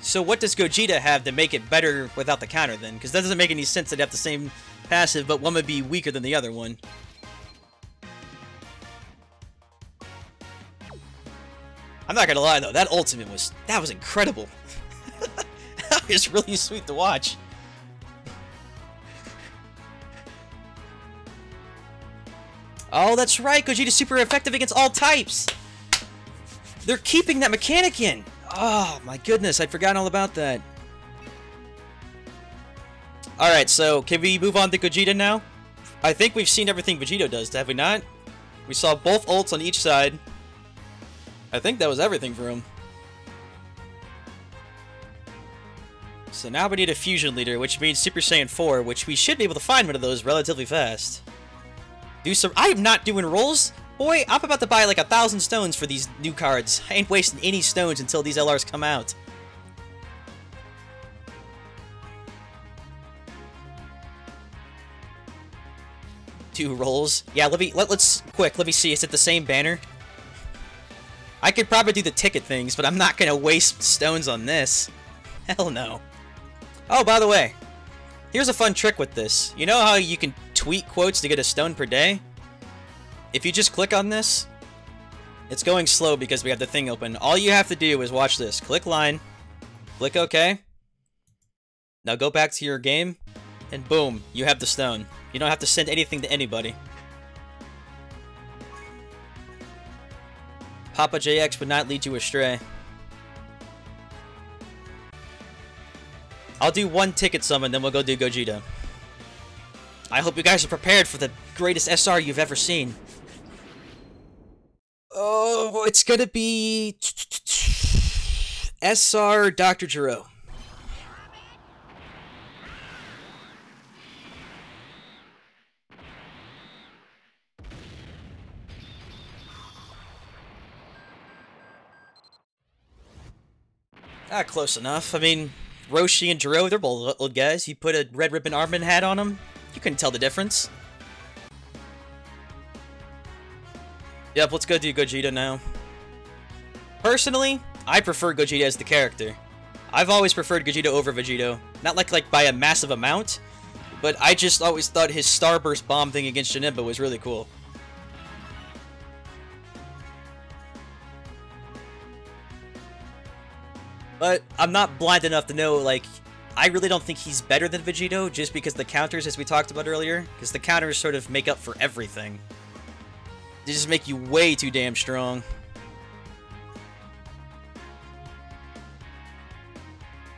So what does Gogeta have to make it better without the counter then? Because that doesn't make any sense that they have the same passive, but one would be weaker than the other one. I'm not gonna lie though, that ultimate was... That was incredible. That was really sweet to watch. Oh, that's right, Gogeta's super effective against all types! They're keeping that mechanic in! Oh my goodness, I'd forgotten all about that. Alright, so can we move on to Gogeta now? I think we've seen everything Vegito does, have we not? We saw both ults on each side. I think that was everything for him. So now we need a fusion leader, which means Super Saiyan 4, which we should be able to find one of those relatively fast. I am not doing rolls. Boy, I'm about to buy like 1,000 stones for these new cards. I ain't wasting any stones until these LRs come out. Two rolls. Yeah, let's quick. Let me see. Is it the same banner? I could probably do the ticket things, but I'm not gonna waste stones on this. Hell no. Oh, by the way, here's a fun trick with this. You know how you can tweet quotes to get a stone per day? If you just click on this, it's going slow because we have the thing open. All you have to do is watch this. Click line, click OK. Now go back to your game, and boom, you have the stone. You don't have to send anything to anybody. Papa JX would not lead you astray. I'll do one ticket summon, then we'll go do Gogeta. I hope you guys are prepared for the greatest SR you've ever seen. Oh, it's gonna be... SR Dr. Gero. Ah, close enough. I mean, Roshi and Gero, they're both old guys. You put a red ribbon armband hat on them, you couldn't tell the difference. Yep, let's go do Gogeta now. Personally, I prefer Gogeta as the character. I've always preferred Gogeta over Vegito. Not like by a massive amount, but I just always thought his Starburst bomb thing against Janemba was really cool. But I'm not blind enough to know, like, I really don't think he's better than Vegito just because the counters, as we talked about earlier, because the counters sort of make up for everything. They just make you way too damn strong.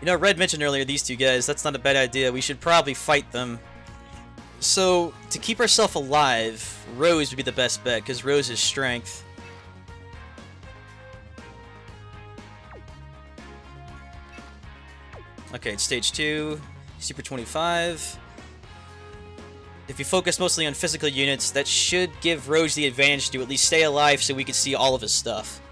You know, Red mentioned earlier these two guys. That's not a bad idea. We should probably fight them. So, to keep ourselves alive, Rose would be the best bet, because Rose is strength. Okay, it's stage 2, Super 25. If you focus mostly on physical units, that should give Rose the advantage to at least stay alive so we can see all of his stuff.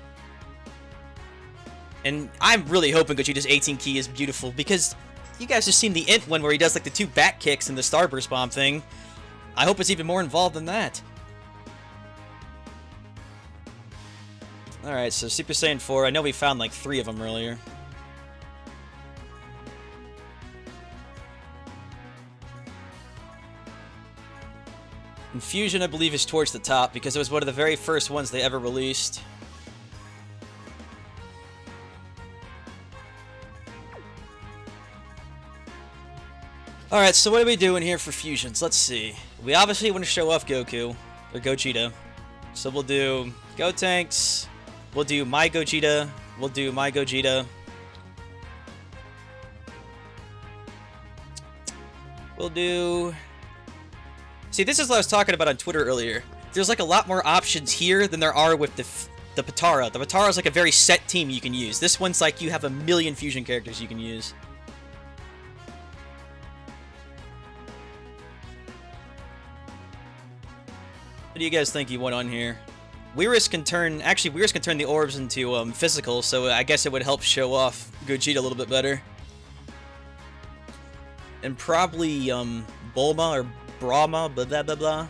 And I'm really hoping Gogeta's 18 key is beautiful, because you guys have seen the INT one where he does like the 2 back kicks and the Starburst bomb thing. I hope it's even more involved than that. Alright, so Super Saiyan 4, I know we found like 3 of them earlier. Infusion, I believe, is towards the top because it was one of the very first ones they ever released. Alright, so what are we doing here for fusions? Let's see. We obviously want to show off Goku, or Gogeta. So we'll do Gotenks, we'll do My Gogeta, we'll do My Gogeta. We'll do... See, this is what I was talking about on Twitter earlier. There's like a lot more options here than there are with the Potara. The Potara is like a very set team you can use. This one's like you have a million fusion characters you can use. What do you guys think you want on here? Weirus can turn... Actually, Weirus can turn the orbs into physical, so I guess it would help show off Gogeta a little bit better. And probably Bulma or Brahma, blah blah blah blah.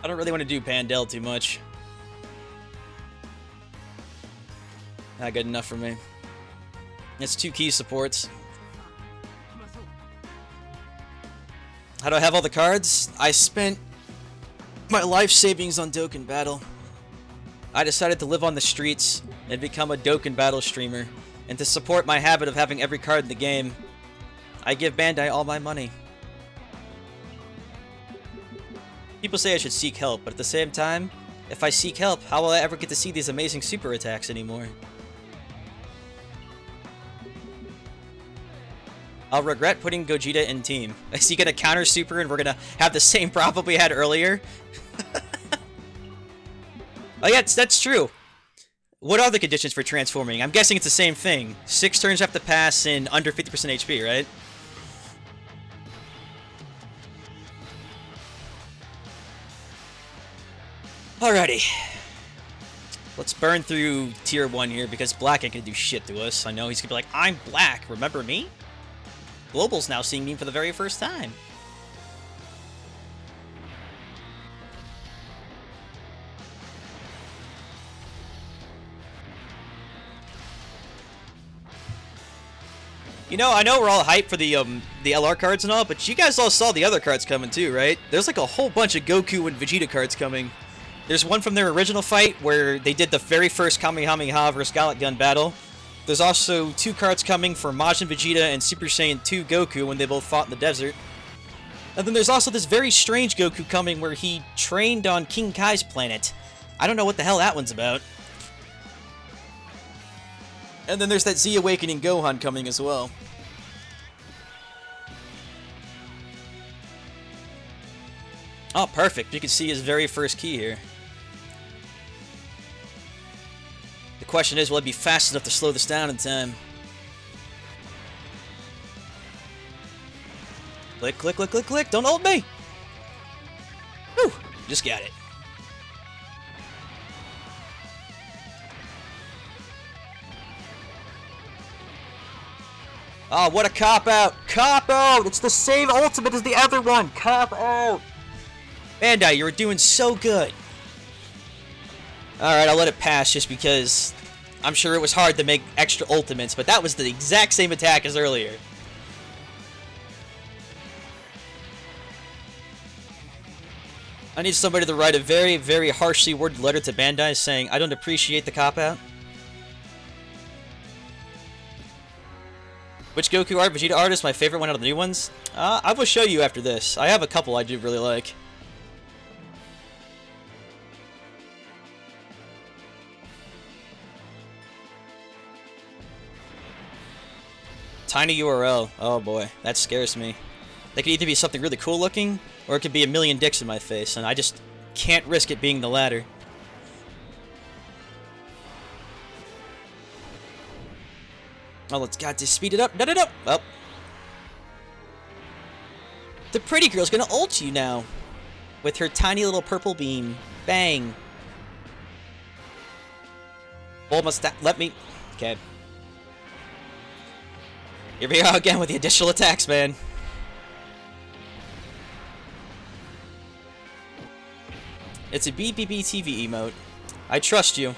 I don't really want to do Pandel too much. Not good enough for me. It's 2 key supports. How do I have all the cards? I spent my life savings on Dokkan Battle. I decided to live on the streets and become a Dokkan Battle streamer. And to support my habit of having every card in the game, I give Bandai all my money. People say I should seek help, but at the same time, if I seek help, how will I ever get to see these amazing super attacks anymore? I'll regret putting Gogeta in team. Is he gonna counter super and we're gonna have the same problem we had earlier? Oh yeah, that's true. What are the conditions for transforming? I'm guessing it's the same thing. 6 turns have to pass in under 50% HP, right? Alrighty. Let's burn through tier 1 here because Black ain't gonna do shit to us. I know he's gonna be like, I'm Black, remember me? Global's now seeing me for the very first time. You know, I know we're all hyped for the LR cards and all, but you guys all saw the other cards coming too, right? There's like a whole bunch of Goku and Vegeta cards coming. There's one from their original fight where they did the very first Kamehameha versus Gallic Gun battle. There's also 2 cards coming for Majin Vegeta and Super Saiyan 2 Goku when they both fought in the desert. And then there's also this very strange Goku coming where he trained on King Kai's planet. I don't know what the hell that one's about. And then there's that Z Awakening Gohan coming as well. Oh, perfect. You can see his very first key here. The question is, will it be fast enough to slow this down in time? Click, click, click, click, click. Don't hold me! Whew! Just got it. Oh, what a cop-out! Cop-out! It's the same ultimate as the other one! Cop-out! Bandai, you were doing so good. Alright, I'll let it pass just because I'm sure it was hard to make extra ultimates, but that was the exact same attack as earlier. I need somebody to write a very, very harshly worded letter to Bandai saying, I don't appreciate the cop-out. Which Goku art, Vegeta art is my favorite one out of the new ones? I will show you after this. I have a couple I do really like. Tiny URL. Oh boy, that scares me. They could either be something really cool looking, or it could be a million dicks in my face, and I just can't risk it being the latter. Oh, let's got to speed it up. No, no, no. Oh. The pretty girl's gonna ult you now. With her tiny little purple beam. Bang. Almost let me... Okay. Here we go again with the additional attacks, man. It's a BBB TV emote. I trust you.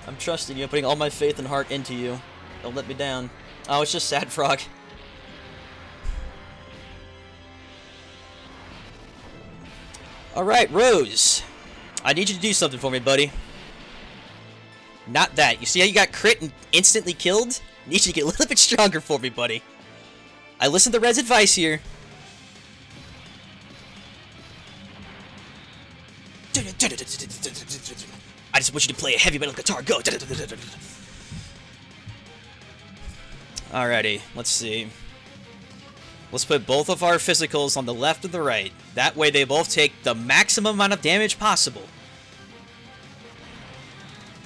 I'm trusting you. I'm putting all my faith and heart into you. Don't let me down. Oh, it's just Sad Frog. Alright, Rose. I need you to do something for me, buddy. Not that. You see how you got crit and instantly killed? I need you to get a little bit stronger for me, buddy. I listened to Red's advice here. I just want you to play a heavy metal guitar. Go! Alrighty, let's see. Let's put both of our physicals on the left and the right. That way they both take the maximum amount of damage possible.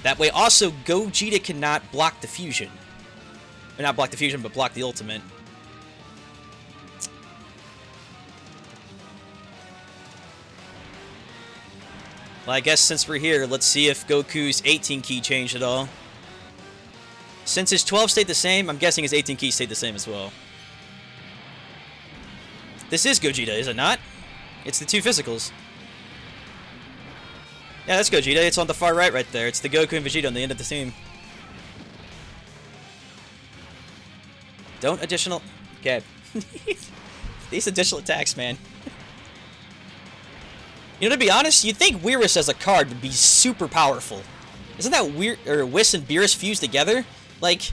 That way also Gogeta cannot block the fusion. Or not block the fusion, but block the ultimate. Well, I guess since we're here, let's see if Goku's 18 key changed at all. Since his 12 stayed the same, I'm guessing his 18 key stayed the same as well. This is Gogeta, is it not? It's the two physicals. Yeah, that's Gogeta. It's on the far right there. It's the Goku and Vegeta on the end of the team. Don't additional... Okay. These additional attacks, man. You know, to be honest, you'd think Whirus as a card would be super powerful. Isn't that weird? Or Whis and Beerus fused together? Like,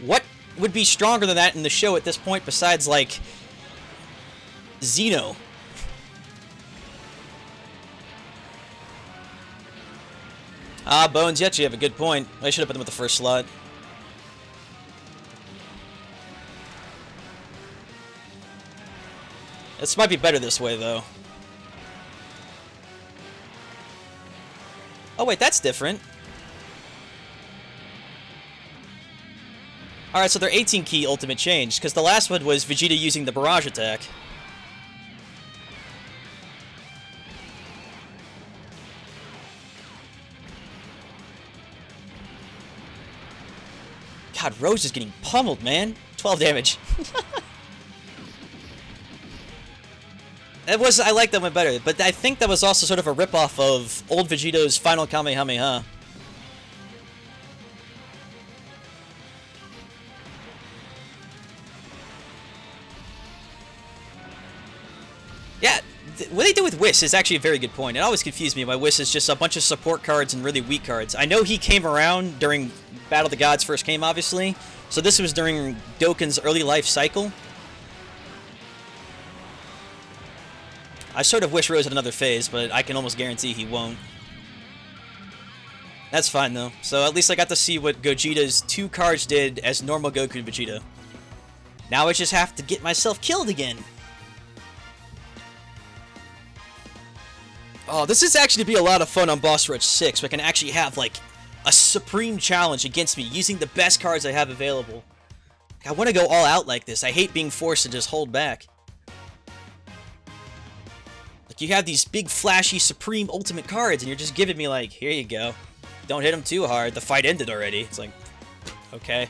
what would be stronger than that in the show at this point besides, like, Xeno? Ah, Bones, yet you have a good point. I should have put them at the first slot. This might be better this way, though. Oh, wait, that's different. Alright, so their 18 key ultimate changed, because the last one was Vegeta using the barrage attack. God, Rose is getting pummeled, man. 12 damage. I like that one better, but I think that was also sort of a ripoff of old Vegito's final Kamehameha. Yeah, what they did with Whis is actually a very good point. It always confused me why Whis is just a bunch of support cards and really weak cards. I know he came around during Battle of the Gods first came, obviously, so this was during Dokkan's early life cycle. I sort of wish Rose had another phase, but I can almost guarantee he won't. That's fine, though. So at least I got to see what Gogeta's two cards did as normal Goku and Vegeta. Now I just have to get myself killed again. Oh, this is actually to be a lot of fun on Boss Rush 6, where I can actually have, like, a supreme challenge against me using the best cards I have available. I want to go all out like this. I hate being forced to just hold back. Like, you have these big, flashy, supreme, ultimate cards, and you're just giving me, like, here you go. Don't hit them too hard. The fight ended already. It's like, okay.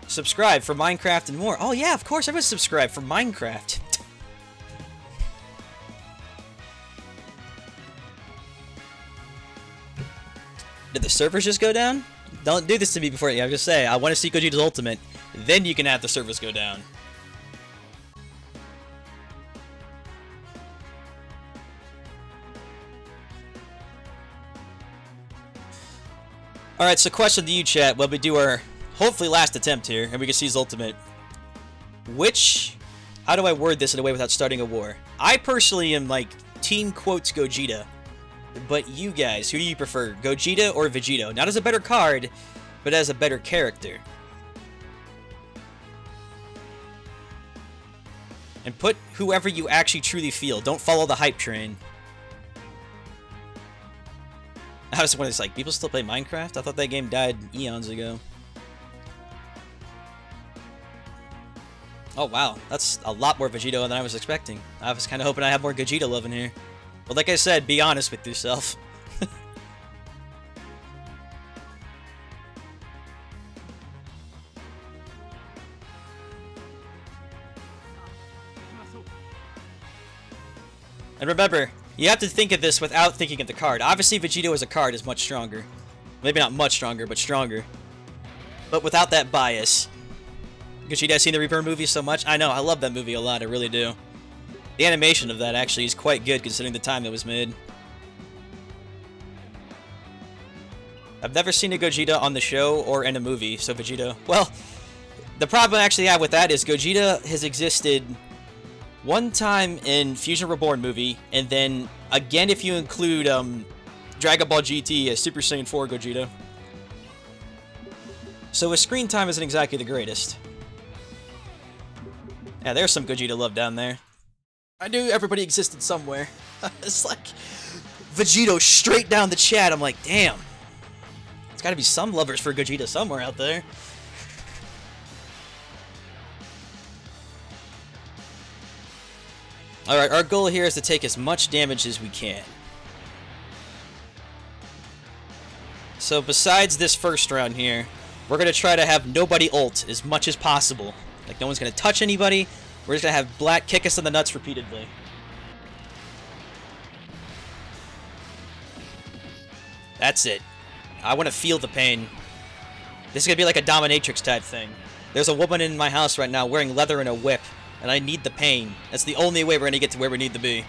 Subscribe for Minecraft and more. Oh, yeah, of course I would subscribe for Minecraft. Did the servers just go down? Don't do this to me before you. I was just say, I want to see Gogeta's ultimate. Then you can have the servers go down. Alright, so question to you, chat. When we do our, hopefully, last attempt here, and we can see his ultimate. How do I word this in a way without starting a war? I personally am, like, team quotes Gogeta. But you guys, who do you prefer? Gogeta or Vegito? Not as a better card, but as a better character. And put whoever you actually truly feel. Don't follow the hype train. I was wondering, like, people still play Minecraft? I thought that game died eons ago. Oh, wow. That's a lot more Vegito than I was expecting. I was kind of hoping I had more Gogeta love in here. But like I said, be honest with yourself. And remember, you have to think of this without thinking of the card. Obviously, Vegito as a card is much stronger. Maybe not much stronger, but stronger. But without that bias. Gogeta, I've seen the Reaper movie so much. I know, I love that movie a lot, I really do. The animation of that actually is quite good considering the time it was made. I've never seen a Gogeta on the show or in a movie, so Vegeta... Well, the problem I actually have with that is Gogeta has existed one time in Fusion Reborn movie, and then again if you include Dragon Ball GT as Super Saiyan 4 Gogeta. So his screen time isn't exactly the greatest. Yeah, there's some Gogeta love down there. I knew everybody existed somewhere. It's like Vegito straight down the chat. I'm like, damn. There's gotta be some lovers for Gogeta somewhere out there. Alright, our goal here is to take as much damage as we can. So besides this first round here, we're going to try to have nobody ult as much as possible. Like, no one's going to touch anybody. We're just going to have Black kick us in the nuts repeatedly. That's it. I want to feel the pain. This is going to be like a dominatrix type thing. There's a woman in my house right now wearing leather and a whip, and I need the pain. That's the only way we're going to get to where we need to be.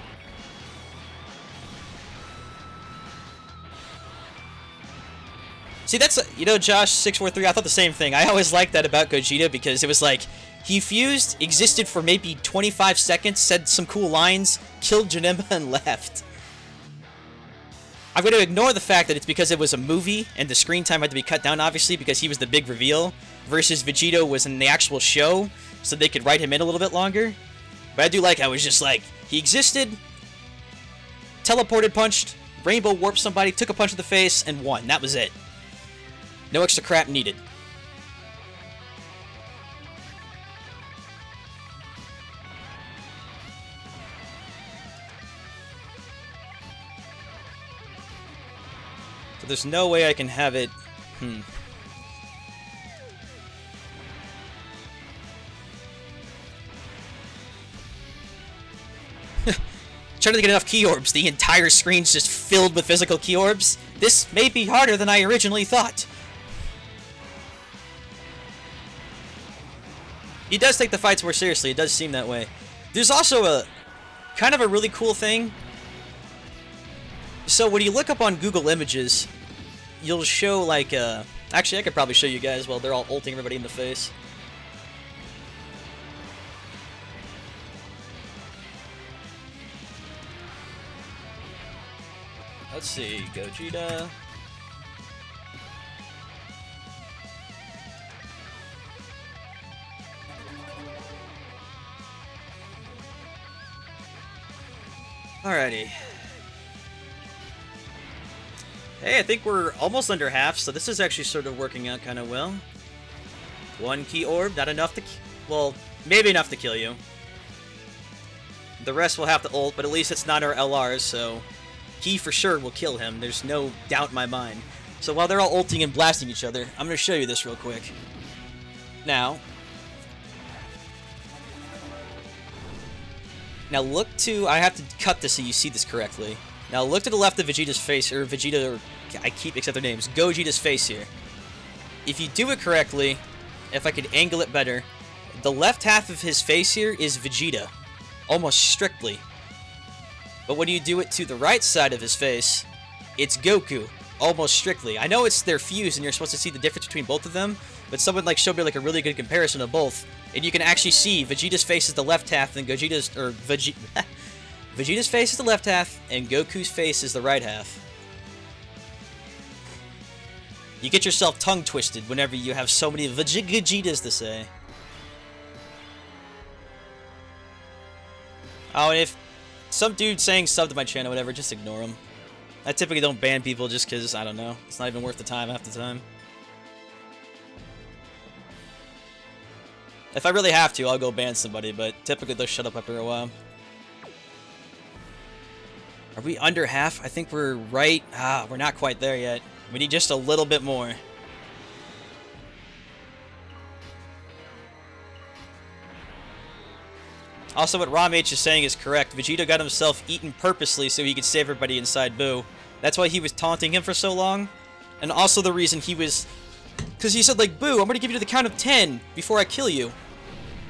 See, that's, you know, Josh643, I thought the same thing. I always liked that about Gogeta because it was like, he fused, existed for maybe 25 seconds, said some cool lines, killed Janemba, and left. I'm going to ignore the fact that it's because it was a movie, and the screen time had to be cut down, obviously, because he was the big reveal, versus Vegito was in the actual show, so they could write him in a little bit longer. But I do like how it was just like, he existed, teleported, punched, rainbow warped somebody, took a punch to the face, and won. That was it. No extra crap needed. So there's no way I can have it... Trying to get enough key orbs. The entire screen's just filled with physical key orbs. This may be harder than I originally thought. He does take the fights more seriously. It does seem that way. There's also a kind of a really cool thing. So when you look up on Google Images, you'll show like actually I could probably show you guys while they're all ulting everybody in the face. Let's see, Gogeta. Alrighty. Hey, I think we're almost under half, so this is actually sort of working out kind of well. One key orb, not enough to... well, maybe enough to kill you. The rest will have to ult, but at least it's not our LRs, so... Key for sure will kill him, there's no doubt in my mind. So while they're all ulting and blasting each other, I'm going to show you this real quick. Now look to... I have to cut this so you see this correctly. Now look to the left of Vegeta's face, or Vegeta, or I keep accept their names, Gogeta's face here. If you do it correctly, if I could angle it better, the left half of his face here is Vegeta, almost strictly. But when you do it to the right side of his face, it's Goku, almost strictly. I know it's their fuse and you're supposed to see the difference between both of them, but someone like showed me like a really good comparison of both, and you can actually see Vegeta's face is the left half, and Vegeta's face is the left half, and Goku's face is the right half. You get yourself tongue twisted whenever you have so many Vegetas to say. Oh, and if some dude saying sub to my channel, whatever, just ignore him. I typically don't ban people just because, I don't know, it's not even worth the time half the time. If I really have to, I'll go ban somebody, but typically they'll shut up after a while. Are we under half? I think we're right. We're not quite there yet. We need just a little bit more. Also, what Ramh is saying is correct. Vegeta got himself eaten purposely so he could save everybody inside Boo. That's why he was taunting him for so long. And also the reason he was... because he said, like, Boo, I'm going to give you to the count of 10 before I kill you.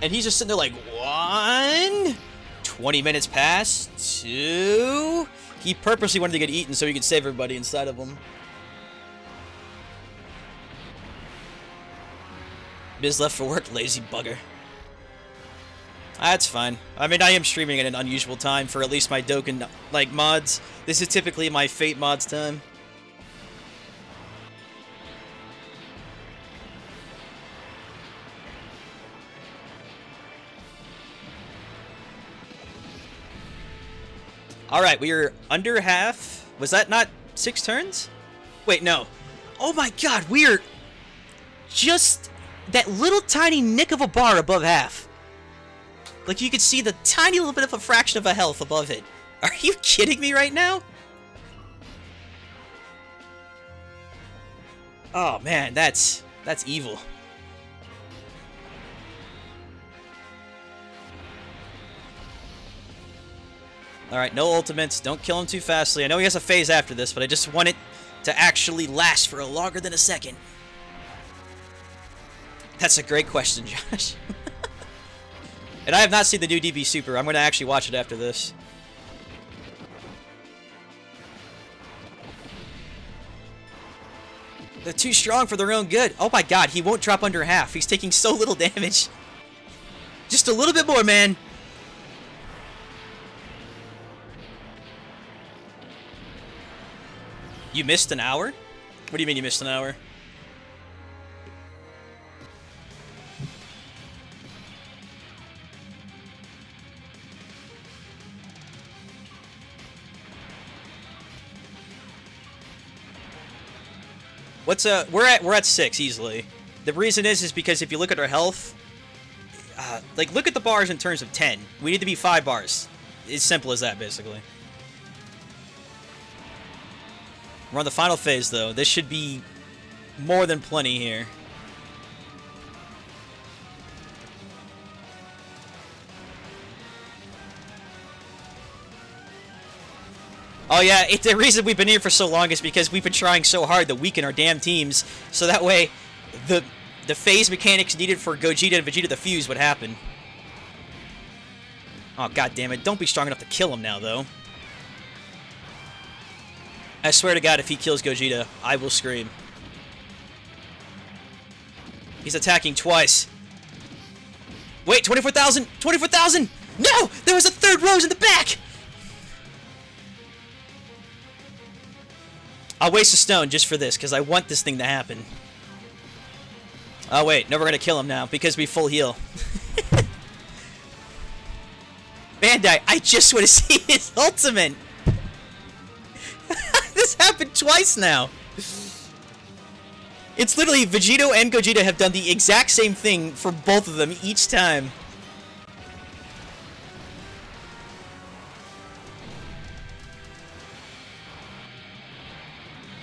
And he's just sitting there like, 1... 20 minutes pass. 2... He purposely wanted to get eaten so he could save everybody inside of him. Biz left for work, lazy bugger. That's fine. I mean, I am streaming at an unusual time for at least my Dokkan, like, mods. This is typically my Fate mods time. Alright, we are under half. Was that not 6 turns? Wait, no. Oh my god, we are just that little tiny nick of a bar above half. Like, you could see the tiny little bit of a fraction of a health above it. Are you kidding me right now? Oh man, that's evil. Alright, no ultimates. Don't kill him too fastly. I know he has a phase after this, but I just want it to actually last for longer than a second. That's a great question, Josh. And I have not seen the new DB Super. I'm going to actually watch it after this. They're too strong for their own good. Oh my god, he won't drop under half. He's taking so little damage. Just a little bit more, man. You missed an hour? What do you mean you missed an hour? What's we're at 6 easily. The reason is because if you look at our health, like look at the bars in terms of 10. We need to be 5 bars. It's simple as that, basically. We're on the final phase, though. This should be more than plenty here. Oh yeah, the reason we've been here for so long is because we've been trying so hard to weaken our damn teams, so that way the phase mechanics needed for Gogeta and Vegeta to fuse would happen. Oh god damn it, don't be strong enough to kill him now, though. I swear to god, if he kills Gogeta, I will scream. He's attacking twice. Wait, 24,000! 24,000! No! There was a third rose in the back! I'll waste a stone just for this, because I want this thing to happen. Oh wait, no, we're gonna kill him now, because we full heal. Bandai, I just want to see his ultimate! This happened twice now! It's literally, Vegito and Gogeta have done the exact same thing for both of them each time.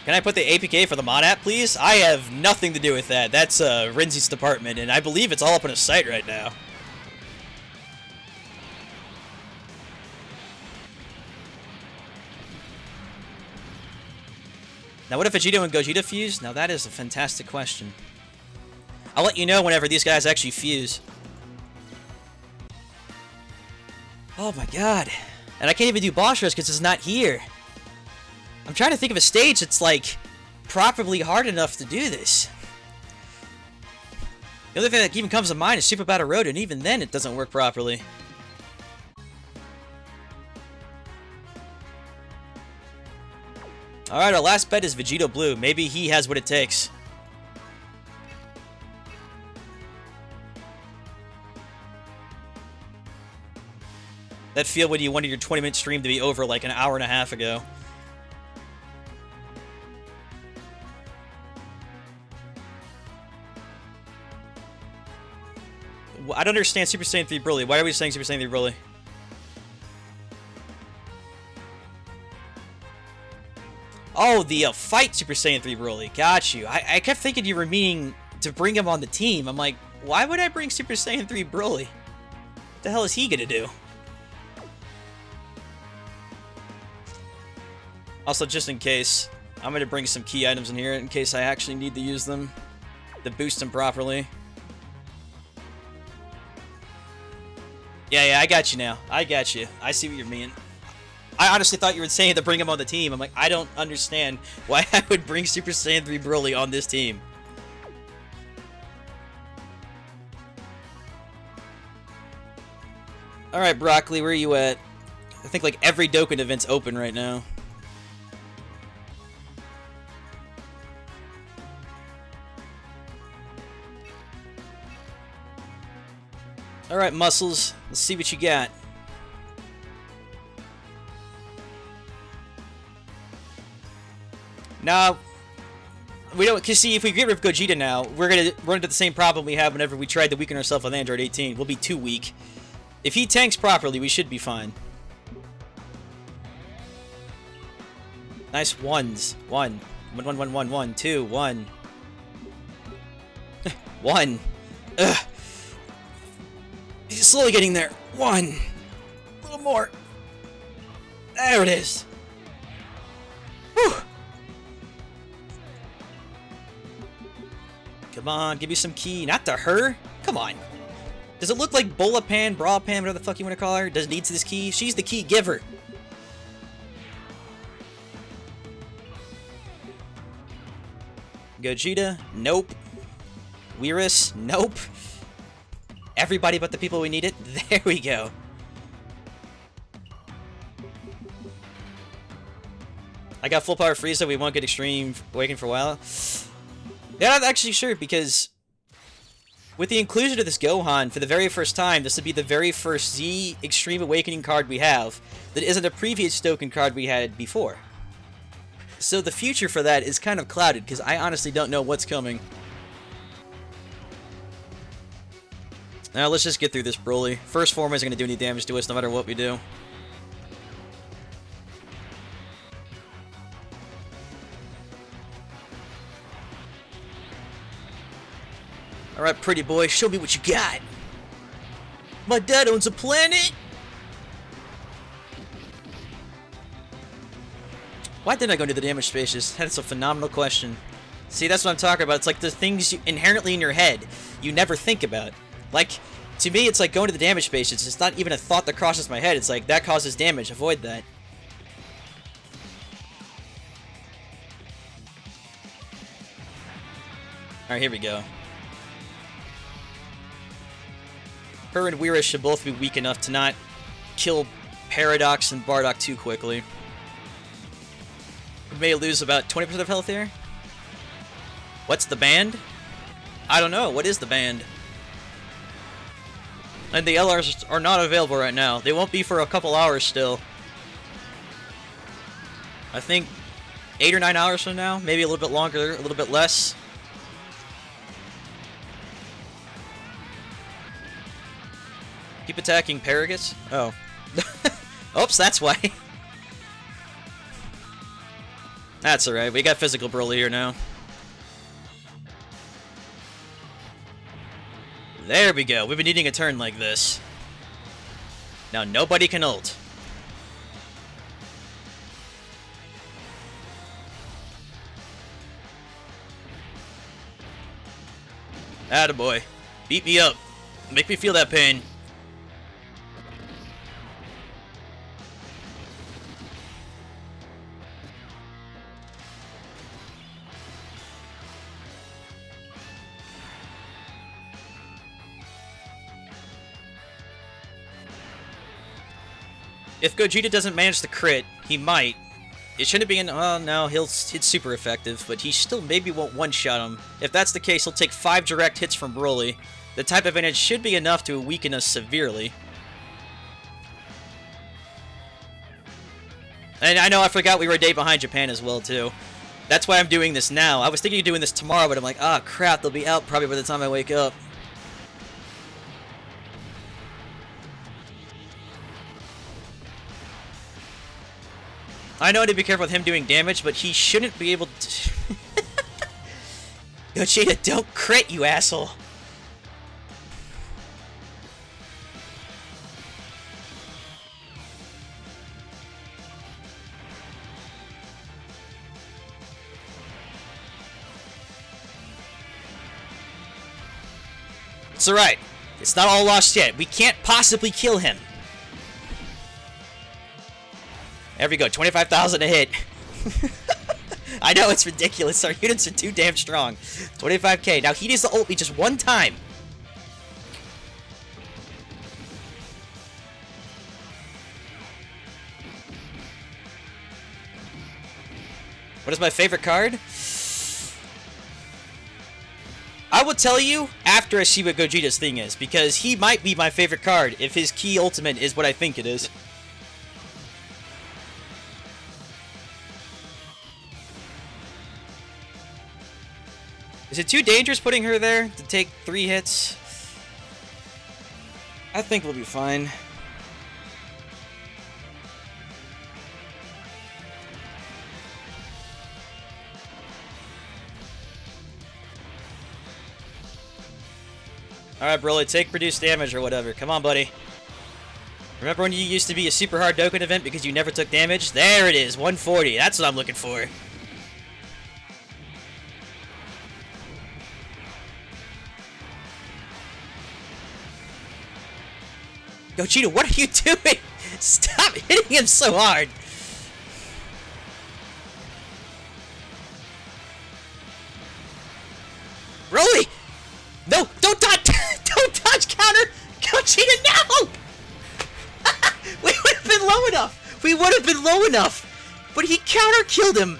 Can I put the APK for the mod app, please? I have nothing to do with that. That's Rinzi's department, and I believe it's all up on his site right now. Now, what if Vegito and Gogeta fuse? Now, that is a fantastic question. I'll let you know whenever these guys actually fuse. Oh my god. And I can't even do boss rush because it's not here. I'm trying to think of a stage that's, like, properly hard enough to do this. The only thing that even comes to mind is Super Battle Road, and even then it doesn't work properly. Alright, our last bet is Vegito Blue. Maybe he has what it takes. That feel when you wanted your 20-minute stream to be over like an hour and a half ago. I don't understand Super Saiyan 3 Broly. Why are we saying Super Saiyan 3 Broly? Oh, the fight Super Saiyan 3 Broly. Got you. I kept thinking you were meaning to bring him on the team. I'm like, why would I bring Super Saiyan 3 Broly? What the hell is he gonna do? Also, just in case, I'm gonna bring some key items in here in case I actually need to use them to boost him properly. Yeah, I got you now. I got you. I see what you mean. I honestly thought you were saying to bring him on the team. I'm like, I don't understand why I would bring Super Saiyan 3 Broly on this team. Alright, Broccoli, where are you at? I think like every Dokkan event's open right now. Alright, Muscles. Let's see what you got. Nah, we don't. Cause see, if we get rid of Gogeta now, we're gonna run into the same problem we had whenever we tried to weaken ourselves with Android 18. We'll be too weak. If he tanks properly, we should be fine. Nice ones. 1. 1, 1, 1, 1, 1, 2, 1. 1. Ugh. He's slowly getting there. 1. A little more. There it is. Whew. Come on, give me some key. Not to her. Come on. Does it look like Bola Pan, Bra Pan, whatever the fuck you want to call her? Does needs this key? She's the key giver. Gogeta? Nope. Weirus? Nope. Everybody but the people we needed? There we go. I got full power Frieza, we won't get Extreme Awakening for a while. Yeah, I'm actually sure, because with the inclusion of this Gohan, for the very first time, this would be the very first Z Extreme Awakening card we have that isn't a previous Dokkan card we had before. So the future for that is kind of clouded, because I honestly don't know what's coming. Now let's just get through this Broly. First form isn't going to do any damage to us no matter what we do. Alright, pretty boy, show me what you got. My dad owns a planet? Why didn't I go into the damage spaces? That's a phenomenal question. See, that's what I'm talking about. It's like the things inherently in your head you never think about. Like, to me, it's like going to the damage spaces. It's not even a thought that crosses my head. It's like, that causes damage. Avoid that. Alright, here we go. Her and Weirus should both be weak enough to not kill Paradox and Bardock too quickly. We may lose about 20% of health here. What's the band? I don't know. What is the band? And the LRs are not available right now. They won't be for a couple hours still. I think 8 or 9 hours from now. Maybe a little bit longer, a little bit less. Keep attacking Paragus? Oh. Oops, that's why. That's alright, we got physical Broly here now. There we go, we've been needing a turn like this. Now nobody can ult. Attaboy. Beat me up. Make me feel that pain. If Gogeta doesn't manage the crit, he might. It shouldn't be oh no, it's super effective, but he still maybe won't one-shot him. If that's the case, he'll take 5 direct hits from Broly. The type advantage should be enough to weaken us severely. And I know I forgot we were a day behind Japan as well, too. That's why I'm doing this now. I was thinking of doing this tomorrow, but I'm like, ah, crap, they'll be out probably by the time I wake up. I know I need to be careful with him doing damage, but he shouldn't be able to... Gogeta, don't crit, you asshole! It's alright. It's not all lost yet. We can't possibly kill him. There we go, 25,000 a hit. I know, it's ridiculous. Our units are too damn strong. 25k. Now he needs to ult me just one time. What is my favorite card? I will tell you after I see what Gogeta's thing is, because he might be my favorite card if his key ultimate is what I think it is. Is it too dangerous putting her there to take 3 hits? I think we'll be fine. Alright, Broly, take reduced damage or whatever. Come on, buddy. Remember when you used to be a super hard Dokkan event because you never took damage? There it is, 140. That's what I'm looking for. Gogeta, what are you doing? Stop hitting him so hard. Broly! No, don't dodge! Don't dodge counter! Gogeta, no! We would have been low enough! We would have been low enough! But he counter killed him!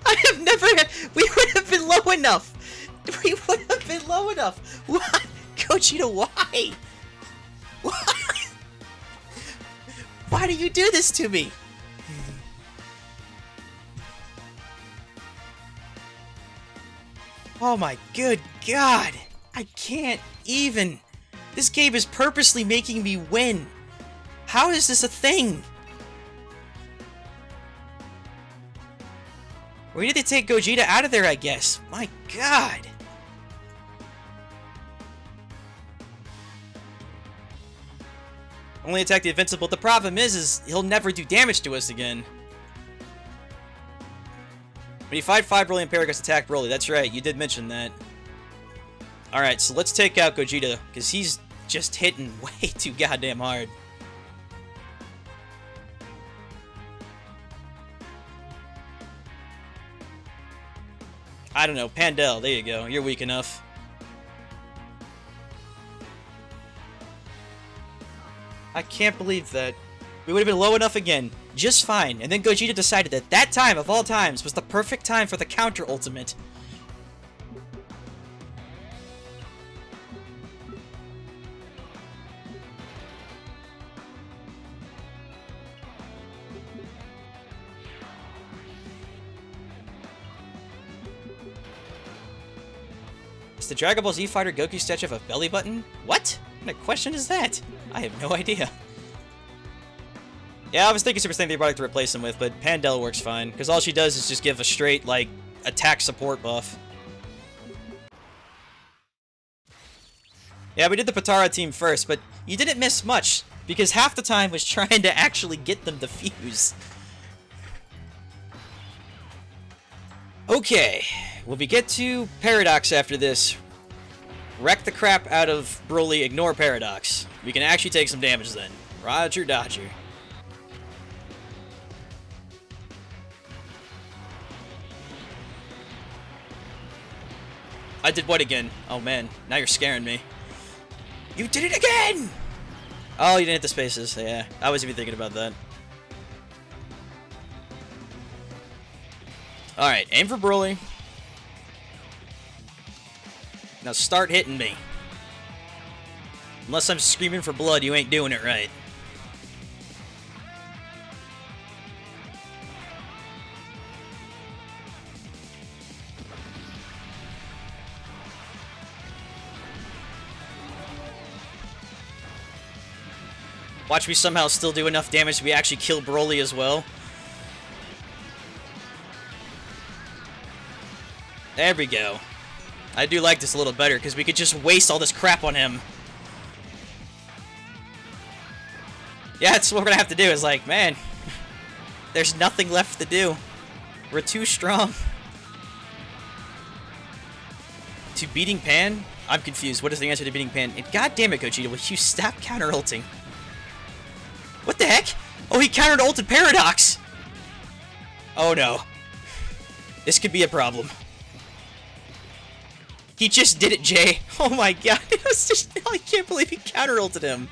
I have never... We would have been low enough! We would have been low enough! What? Gogeta, why? Why? Why do you do this to me? Oh my good god! I can't even... This game is purposely making me win! How is this a thing? We need to take Gogeta out of there, I guess. My god! Only attack the Invincible. The problem is he'll never do damage to us again. When you fight 5 Broly and Paragus attack Broly, that's right, you did mention that. Alright, so let's take out Gogeta, because he's just hitting way too goddamn hard. I don't know, Pandel, there you go, you're weak enough. I can't believe that. We would have been low enough again, just fine, and then Gogeta decided that that time of all times was the perfect time for the counter ultimate. Does the Dragon Ball Z Fighter Goku statue have a belly button? What? What kind of question is that? I have no idea. Yeah, I was thinking Super Saiyan 3 product to replace him with, but Pandel works fine, because all she does is just give a straight, like, attack support buff. Yeah, we did the Potara team first, but you didn't miss much, because half the time was trying to actually get them to fuse. Okay, well, we get to Paradox after this. Wreck the crap out of Broly, ignore Paradox. We can actually take some damage then. Roger Dodger. I did what again? Oh man, now you're scaring me. You did it again! Oh, you didn't hit the spaces. Yeah, I wasn't even thinking about that. Alright, aim for Broly. Now start hitting me. Unless I'm screaming for blood, you ain't doing it right. Watch me somehow still do enough damage to actually kill Broly as well. There we go. I do like this a little better, because we could just waste all this crap on him. Yeah, that's what we're gonna have to do, is like, man, there's nothing left to do. We're too strong. To beating Pan? I'm confused. What is the answer to beating Pan? And God damn it, Gogeta, will you stop counter-ulting? What the heck? Oh, he countered-ulted Paradox! Oh no. This could be a problem. He just did it, Jay. Oh my god. It was just, I can't believe he counter-ulted him.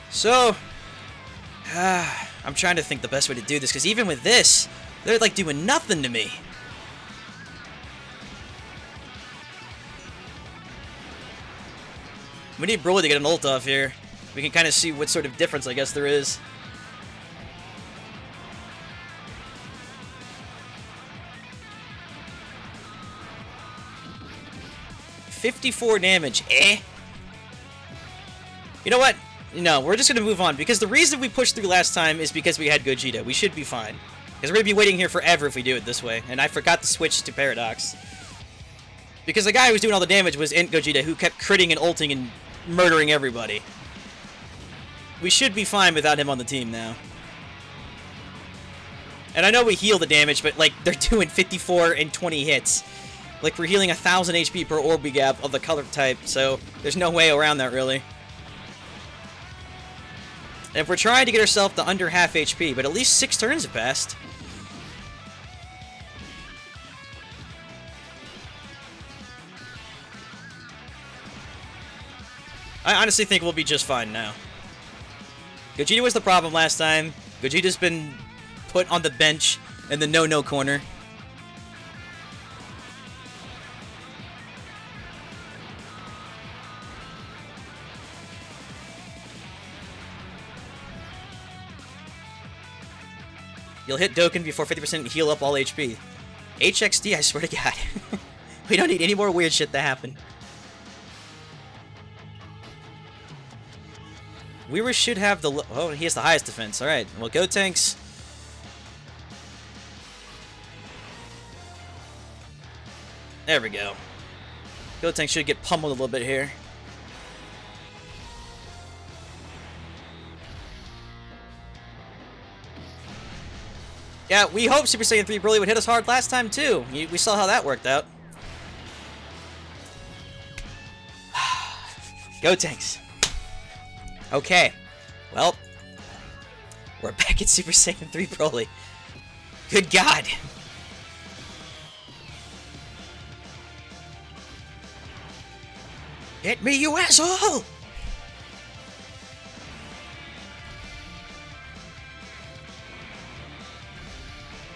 So, I'm trying to think the best way to do this, because even with this, They're like doing nothing to me. We need Broly to get an ult off here. We can kind of see what sort of difference I guess there is. $54 damage. You know what? No, we're just going to move on, because the reason we pushed through last time is because we had Gogeta. We should be fine. Because we're going to be waiting here forever if we do it this way. And I forgot to switch to Paradox. Because the guy who was doing all the damage was INT Gogeta, who kept critting and ulting and murdering everybody. We should be fine without him on the team now. And I know we heal the damage, but like they're doing 54 and 20 hits. Like we're healing 1,000 HP per orb gap of the color type, so there's no way around that really. And if we're trying to get ourselves to under half HP, but at least 6 turns have passed. I honestly think we'll be just fine now. Gogeta was the problem last time. Gogeta's been put on the bench in the no-no corner. You'll hit Dokkan before 50% and heal up all HP. HXD, I swear to God. We don't need any more weird shit to happen. Weaver should have the... Oh, he has the highest defense. Alright, well, Gotenks... There we go. Gotenks should get pummeled a little bit here. Yeah, we hope Super Saiyan 3 Broly would hit us hard last time, too. We saw how that worked out. Gotenks. Okay. Well, we're back at Super Saiyan 3 Broly. Good God. Hit me, you asshole!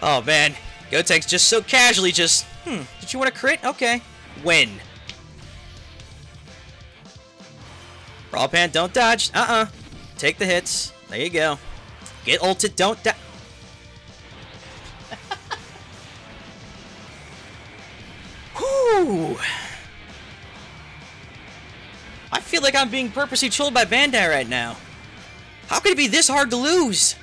Oh, man. Gotenks just so casually just... did you want to crit? Okay. Win. Brawl Pan, don't dodge. Take the hits. There you go. Get ulted, don't die. Whew. I feel like I'm being purposely trolled by Bandai right now. How could it be this hard to lose?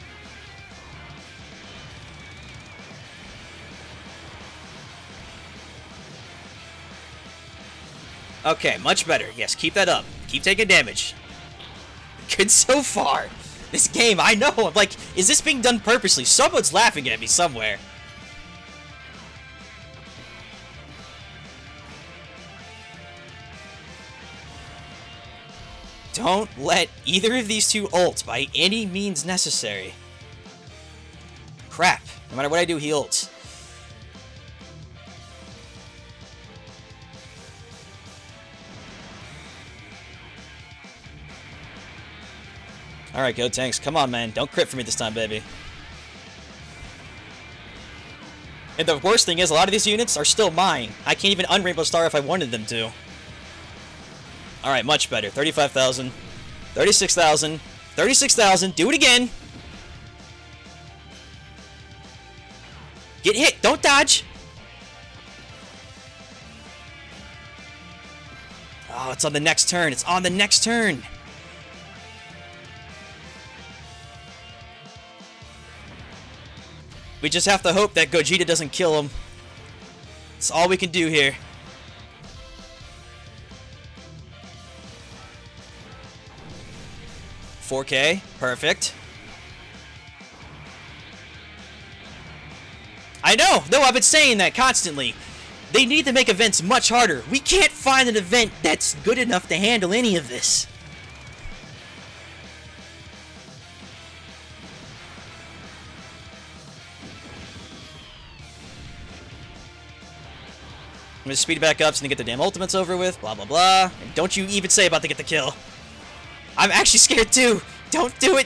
Okay, much better. Yes, keep that up. Keep taking damage. Good so far. This game, I know. I'm like, is this being done purposely? Someone's laughing at me somewhere. Don't let either of these two ult by any means necessary. Crap. No matter what I do, he ults. Alright, Gotenks. Come on, man. Don't crit for me this time, baby. And the worst thing is, a lot of these units are still mine. I can't even un-Rainbow Star if I wanted them to. Alright, much better. 35,000. 36,000. 36,000. Do it again. Get hit. Don't dodge. Oh, it's on the next turn. It's on the next turn. We just have to hope that Gogeta doesn't kill him. That's all we can do here. $4K. Perfect. I know! No, I've been saying that constantly. They need to make events much harder. We can't find an event that's good enough to handle any of this. I'm gonna speed back up so they get the damn ultimates over with, blah blah blah. And don't you even say about to get the kill. I'm actually scared too. Don't do it.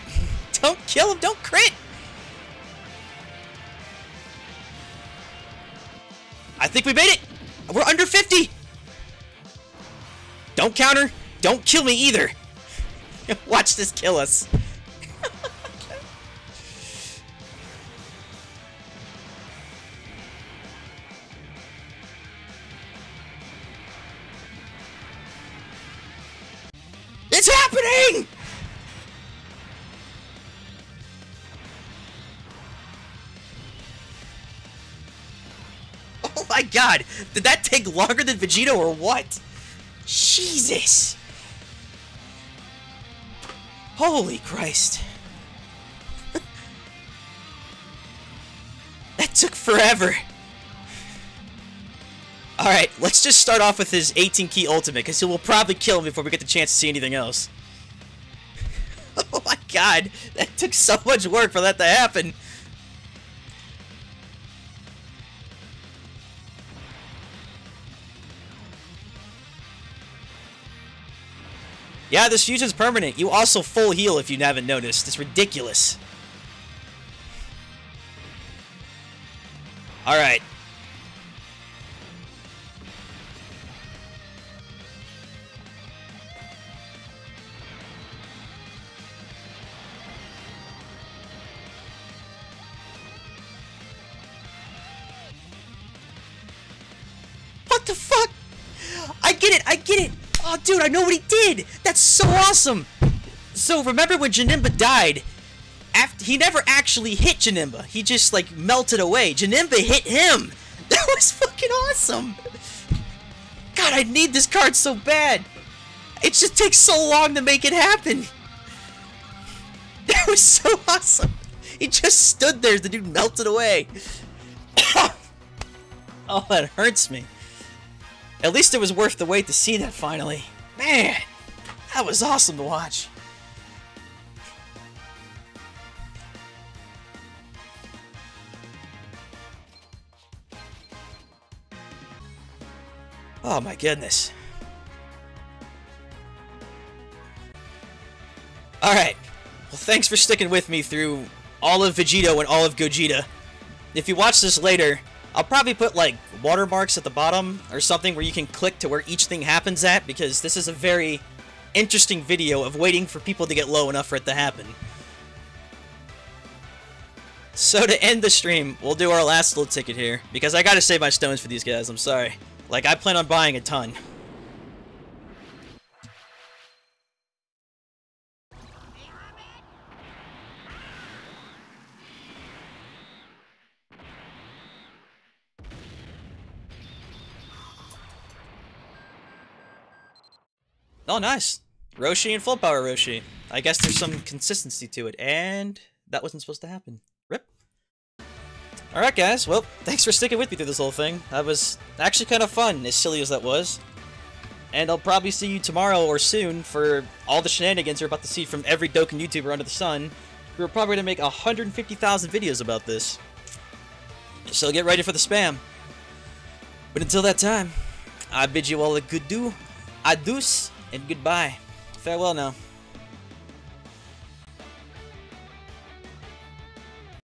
Don't kill him. Don't crit. I think we made it! We're under 50! Don't counter. Don't kill me either. Watch this kill us. It's happening! Oh my god! Did that take longer than Vegito or what? Jesus! Holy Christ. That took forever. Alright, let's just start off with his 18 key ultimate, because he will probably kill him before we get the chance to see anything else. Oh my god, that took so much work for that to happen. Yeah, this fusion's permanent. You also full heal if you haven't noticed. It's ridiculous. Alright. What the fuck? I get it! I get it! Oh, dude, I know what he did! That's so awesome! So, remember when Janemba died? He never actually hit Janemba. He just, like, melted away. Janemba hit him! That was fucking awesome! God, I need this card so bad! It just takes so long to make it happen! That was so awesome! He just stood there as the dude melted away. Oh, that hurts me. At least it was worth the wait to see that finally. Man, that was awesome to watch. Oh my goodness. Alright. Well, thanks for sticking with me through all of Vegito and all of Gogeta. If you watch this later, I'll probably put, like, watermarks at the bottom or something where you can click to where each thing happens at, because this is a very interesting video of waiting for people to get low enough for it to happen. So to end the stream, we'll do our last little ticket here, because I gotta save my stones for these guys, I'm sorry. Like, I plan on buying a ton. Oh, nice. Roshi and full power Roshi. I guess there's some consistency to it, and that wasn't supposed to happen. Rip. Alright guys, well, thanks for sticking with me through this whole thing. That was actually kind of fun, as silly as that was. And I'll probably see you tomorrow or soon for all the shenanigans you're about to see from every Dokkan YouTuber under the sun. We're probably going to make 150,000 videos about this. So get ready for the spam. But until that time, I bid you all a good do, adios, and goodbye. Farewell now.